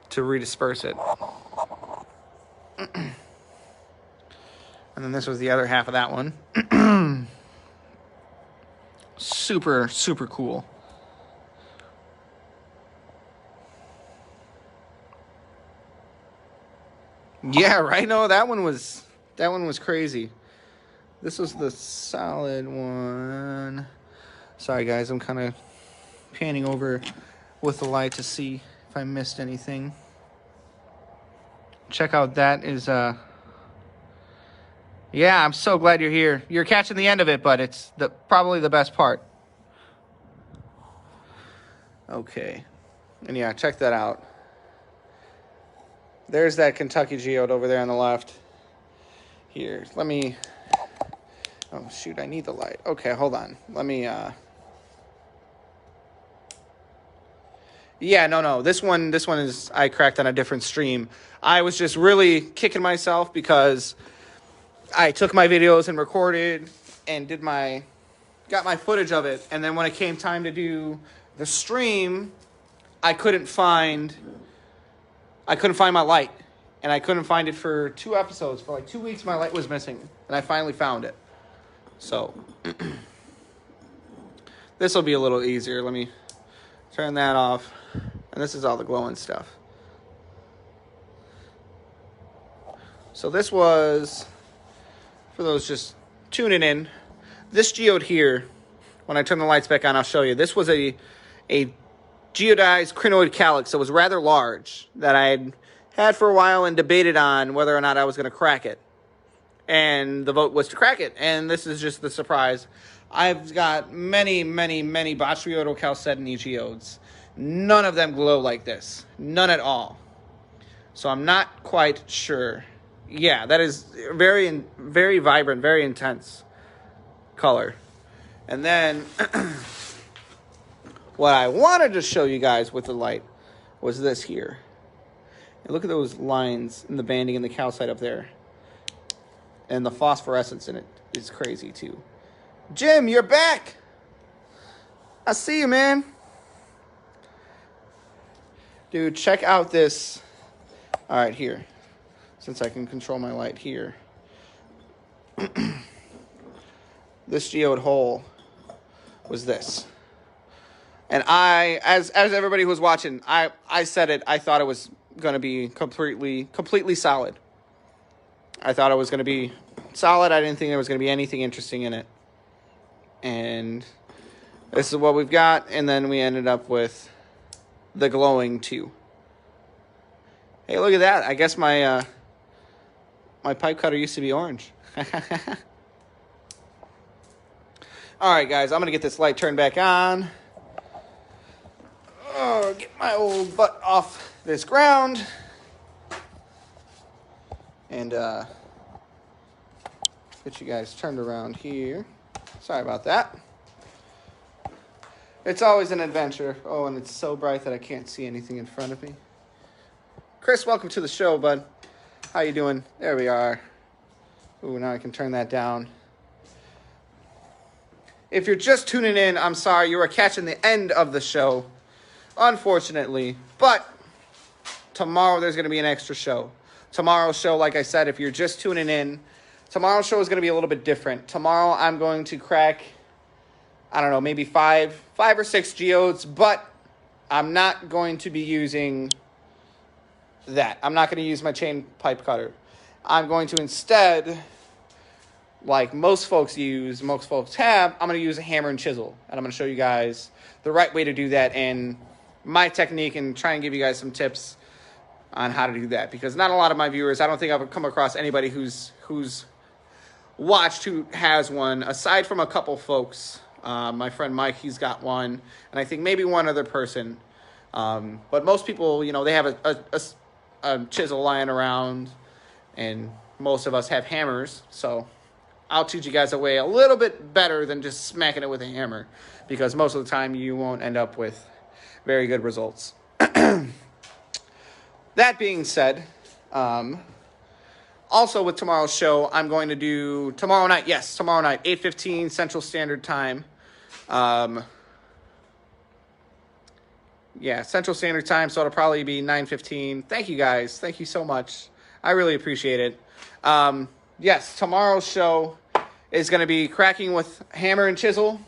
redisperse it. And then this was the other half of that one. Super, super cool. Yeah, right? No, that one was crazy. This was the solid one. Sorry, guys, I'm kind of panning over with the light to see if I missed anything. Check out that is, yeah, I'm so glad you're here. You're catching the end of it, but it's probably the best part. Okay. And yeah, check that out. There's that Kentucky geode over there on the left. Here, let me... Oh, shoot, I need the light. Okay, hold on. Let me Yeah, no. This one is I cracked on a different stream. I was just really kicking myself because I took my videos and recorded and got my footage of it, and then when it came time to do the stream, I couldn't find my light, and I couldn't find it for 2 episodes. For like 2 weeks, my light was missing, and I finally found it. So this will be a little easier. Let me turn that off, and this is all the glowing stuff. So this was, for those just tuning in, this geode here, when I turn the lights back on, I'll show you. This was a geodized crinoid calyx that was rather large that I had for a while and debated on whether or not I was going to crack it. And the vote was to crack it. And this is just the surprise. I've got many botryoidochalcedony geodes. None of them glow like this. None at all. So I'm not quite sure. Yeah, that is very, very vibrant, very intense color. And then what I wanted to show you guys with the light was this here. And look at those lines in the banding and the calcite up there. And the phosphorescence in it is crazy too. Jim, you're back. I see you, man. Dude, check out this. All right, here. Since I can control my light here. This geode hole was this. And as everybody who was watching, I said it, I thought it was going to be completely solid. I thought it was going to be solid. I didn't think there was going to be anything interesting in it. And this is what we've got. And then we ended up with the glowing too. Hey, look at that. I guess my my pipe cutter used to be orange. All right, guys, I'm going to get this light turned back on. Oh, get my old butt off this ground. And get you guys turned around here. Sorry about that. It's always an adventure. Oh, and it's so bright that I can't see anything in front of me. Chris, welcome to the show, bud. How you doing? There we are. Ooh, now I can turn that down. If you're just tuning in, I'm sorry. You are catching the end of the show, unfortunately. But tomorrow there's going to be an extra show. Tomorrow's show, like I said, if you're just tuning in, tomorrow's show is going to be a little bit different. Tomorrow I'm going to crack, I don't know, maybe five or six geodes, but I'm not going to be using that. I'm not going to use my chain pipe cutter. I'm going to instead, like most folks have, I'm going to use a hammer and chisel. And I'm going to show you guys the right way to do that and my technique and try and give you guys some tips on how to do that. Because not a lot of my viewers, I don't think I've come across anybody who's watched who has one, aside from a couple folks. My friend Mike, he's got one. And I think maybe one other person. But most people, you know, they have a chisel lying around. And most of us have hammers, so I'll teach you guys a way a little bit better than just smacking it with a hammer, because most of the time you won't end up with very good results. That being said, also with tomorrow's show, I'm going to do tomorrow night, 8:15 Central Standard Time. Central Standard Time, so it'll probably be 9:15. Thank you guys. Thank you so much. I really appreciate it. Yes, tomorrow's show is going to be cracking with hammer and chisel.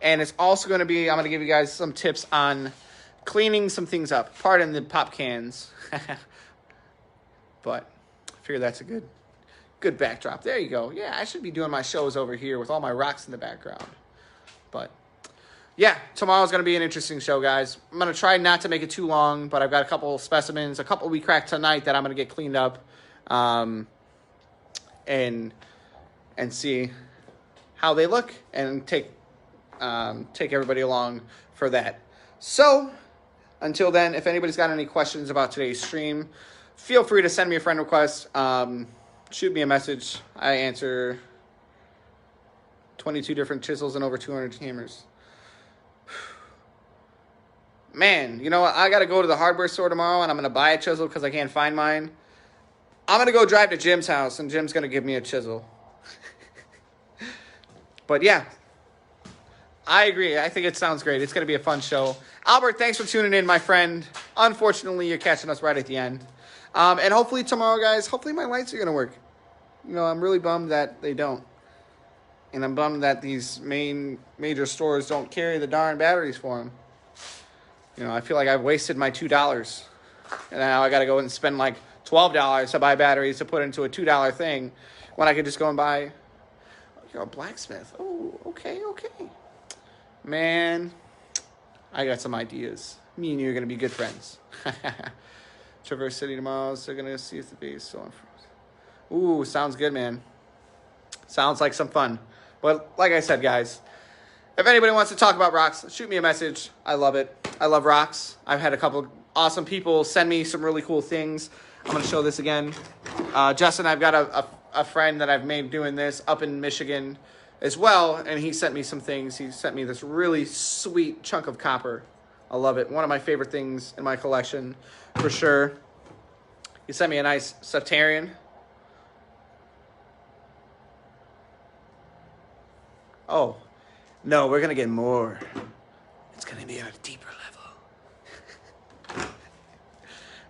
And it's also going to be, I'm going to give you guys some tips on cleaning some things up. Pardon the pop cans. But I figure that's a good backdrop. There you go. Yeah, I should be doing my shows over here with all my rocks in the background. But yeah, tomorrow's going to be an interesting show, guys. I'm going to try not to make it too long, but I've got a couple specimens, a couple we cracked tonight that I'm going to get cleaned up and see how they look and take everybody along for that. So, until then, if anybody's got any questions about today's stream, feel free to send me a friend request. Shoot me a message. I answer 22 different chisels and over 200 hammers. man, you know what? I got to go to the hardware store tomorrow, and I'm going to buy a chisel because I can't find mine. I'm going to go drive to Jim's house, and Jim's going to give me a chisel. But yeah, I agree. I think it sounds great. It's going to be a fun show. Albert, thanks for tuning in, my friend. Unfortunately, you're catching us right at the end. And hopefully tomorrow, guys, hopefully my lights are going to work. You know, I'm really bummed that they don't. And I'm bummed that these major stores don't carry the darn batteries for them. You know, I feel like I've wasted my $2. And now I got to go and spend like $12 to buy batteries to put into a $2 thing when I could just go and buy, a blacksmith. Oh, okay. Man, I got some ideas. Me and you are going to be good friends. Traverse City tomorrow, so going to see if the base is still on frozen. Ooh, sounds good, man. Sounds like some fun. But like I said, guys, if anybody wants to talk about rocks, shoot me a message. I love it. I love rocks. I've had a couple awesome people send me some really cool things. I'm going to show this again. Justin, I've got a friend that I've made doing this up in Michigan as well, and he sent me some things. He sent me this really sweet chunk of copper. I love it. One of my favorite things in my collection, for sure. He sent me a nice septarian. Oh, no, we're going to get more. It's going to be on a deeper level.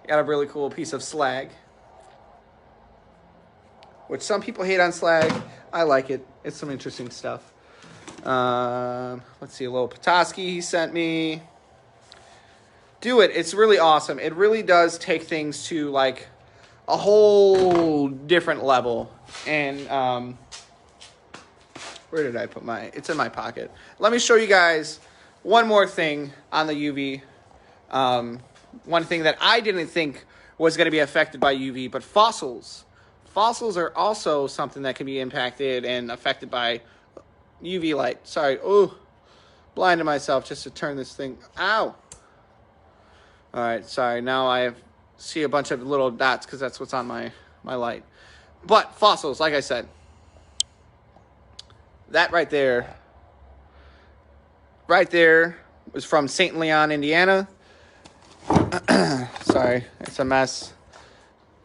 Got a really cool piece of slag, which some people hate on slag. I like it. It's some interesting stuff. Let's see, a little Petoskey he sent me. Do it. It's really awesome. It really does take things to like a whole different level. And where did I put my? It's in my pocket. Let me show you guys one more thing on the UV. One thing that I didn't think was going to be affected by UV, but fossils. Fossils are also something that can be impacted and affected by UV light. Sorry. Oh, blinded myself just to turn this thing. Ow. All right. Sorry. Now I see a bunch of little dots because that's what's on my light. But fossils, like I said, that right there was from St. Leon, Indiana. Sorry, it's a mess.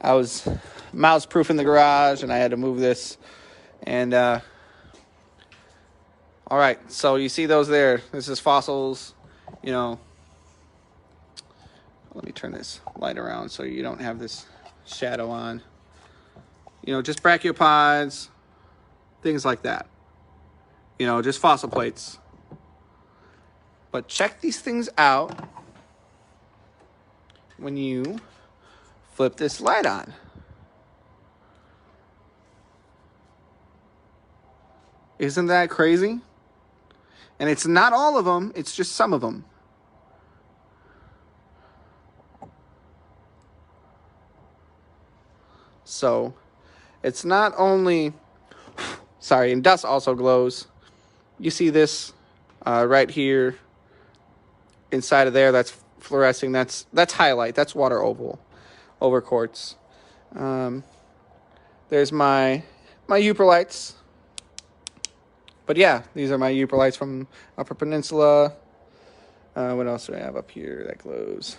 I was mouse-proof in the garage, and I had to move this. And, all right, so you see those there. This is fossils, you know. Let me turn this light around so you don't have this shadow on. You know, just brachiopods, things like that. You know, just fossil plates. But check these things out when you flip this light on. Isn't that crazy? And it's not all of them, it's just some of them. So, it's not only, sorry, and dust also glows. You see this right here inside of there, that's fluorescing, that's highlight, that's water over quartz. There's my Uperlites. But yeah, these are my Uperlites from Upper Peninsula. What else do I have up here that glows?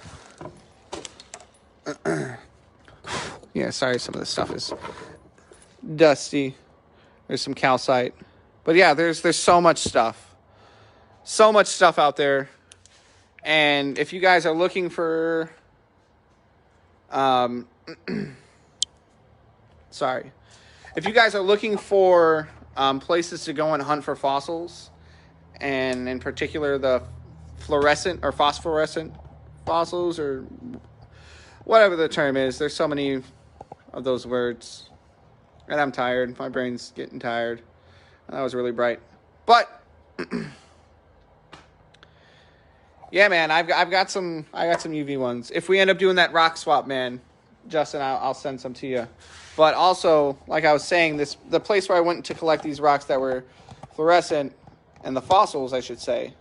Yeah, sorry, some of this stuff is dusty. There's some calcite. But yeah, there's so much stuff. So much stuff out there. And if you guys are looking for sorry. If you guys are looking for places to go and hunt for fossils, and in particular the fluorescent or phosphorescent fossils, or whatever the term is, there's so many of those words. And I'm tired. My brain's getting tired. That was really bright. But yeah, man, I've got some UV ones. If we end up doing that rock swap, man, Justin, I'll send some to you. But also, like I was saying, the place where I went to collect these rocks that were fluorescent, and the fossils, I should say,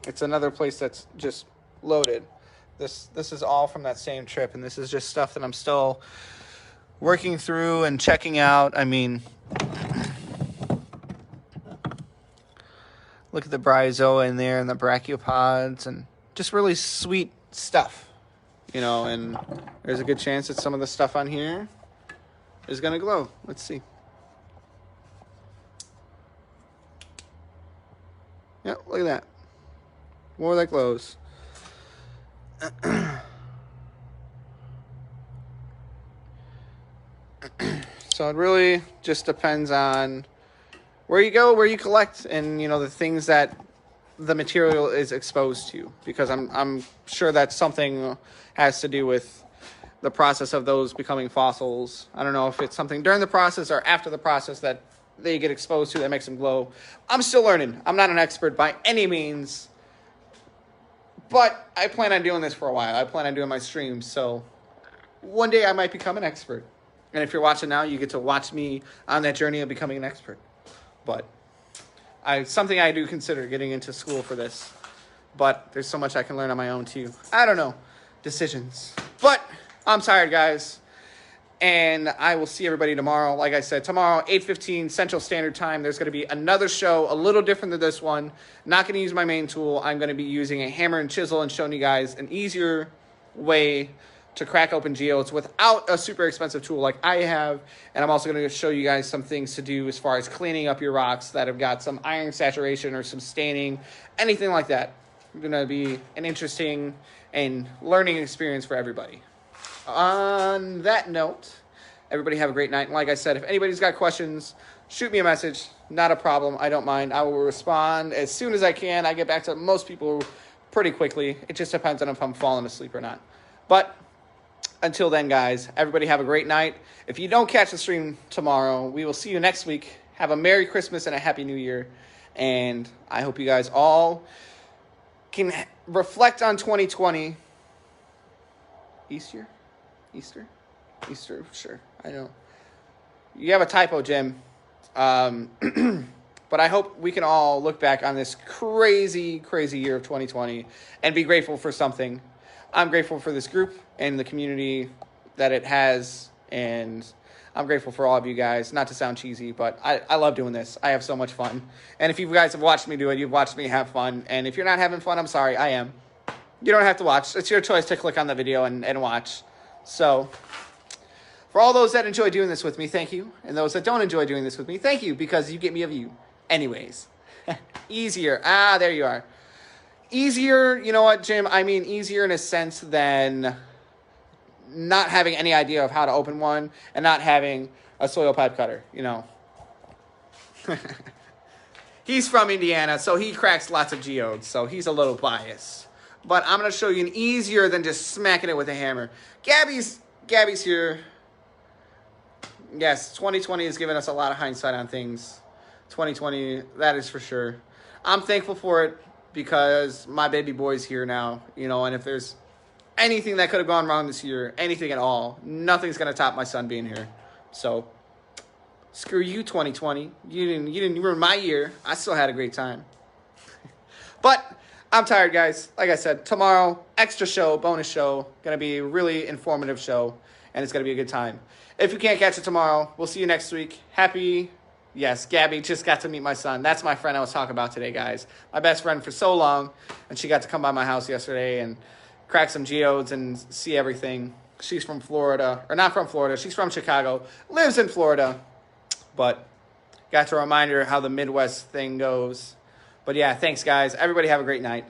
it's another place that's just loaded. This is all from that same trip, and this is just stuff that I'm still working through and checking out. I mean, Look at the bryozoa in there and the brachiopods and just really sweet stuff, you know, and there's a good chance that some of the stuff on here is going to glow. Let's see. Yeah, look at that. More that glows. So it really just depends on where you go, where you collect, and, you know, the things that the material is exposed to. Because I'm sure that something has to do with the process of those becoming fossils. I don't know if it's something during the process or after the process that they get exposed to that makes them glow. I'm still learning. I'm not an expert by any means. But I plan on doing this for a while. I plan on doing my streams. So one day I might become an expert. And if you're watching now, you get to watch me on that journey of becoming an expert. But something I do consider getting into school for this. But there's so much I can learn on my own too. I don't know. Decisions. But I'm tired, guys. And I will see everybody tomorrow. Like I said, tomorrow, 8:15 Central Standard Time, there's going to be another show, a little different than this one. Not going to use my main tool. I'm going to be using a hammer and chisel and showing you guys an easier way to crack open geodes without a super expensive tool like I have. And I'm also going to show you guys some things to do as far as cleaning up your rocks that have got some iron saturation or some staining, anything like that. It's going to be an interesting and learning experience for everybody. On that note, everybody have a great night. And like I said, if anybody's got questions, shoot me a message. Not a problem. I don't mind. I will respond as soon as I can. I get back to most people pretty quickly. It just depends on if I'm falling asleep or not. But until then, guys, everybody have a great night. If you don't catch the stream tomorrow, we will see you next week. Have a Merry Christmas and a Happy New Year. And I hope you guys all can reflect on 2020. Easter, sure. I know. You have a typo, Jim. But I hope we can all look back on this crazy, crazy year of 2020 and be grateful for something. I'm grateful for this group and the community that it has, and I'm grateful for all of you guys. Not to sound cheesy, but I love doing this. I have so much fun. And if you guys have watched me do it, you've watched me have fun. And if you're not having fun, I'm sorry, I am. You don't have to watch. It's your choice to click on the video and watch. So, for all those that enjoy doing this with me, thank you. And those that don't enjoy doing this with me, thank you, because you get me a view. Anyways. Easier. There you are. Easier, you know what, Jim? I mean easier in a sense than not having any idea of how to open one and not having a soil pipe cutter, you know. He's from Indiana, so he cracks lots of geodes, so he's a little biased. But I'm going to show you an easier than just smacking it with a hammer. Gabby's here. Yes, 2020 has given us a lot of hindsight on things. 2020, that is for sure. I'm thankful for it because my baby boy's here now, you know, and if there's anything that could have gone wrong this year, anything at all, nothing's going to top my son being here. So, screw you, 2020. You didn't ruin my year. I still had a great time. But I'm tired, guys. Like I said, tomorrow, extra show, bonus show. Going to be a really informative show, and it's going to be a good time. If you can't catch it tomorrow, we'll see you next week. Yes, Gabby just got to meet my son. That's my friend I was talking about today, guys. My best friend for so long, and she got to come by my house yesterday and crack some geodes and see everything. She's from Florida, or not from Florida. She's from Chicago, lives in Florida, but got to remind her how the Midwest thing goes. But yeah, thanks, guys. Everybody have a great night.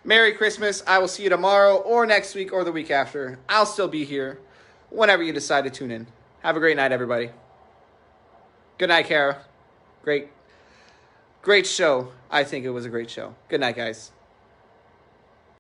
Merry Christmas. I will see you tomorrow or next week or the week after. I'll still be here whenever you decide to tune in. Have a great night, everybody. Good night, Kara. Great show. I think it was a great show. Good night, guys.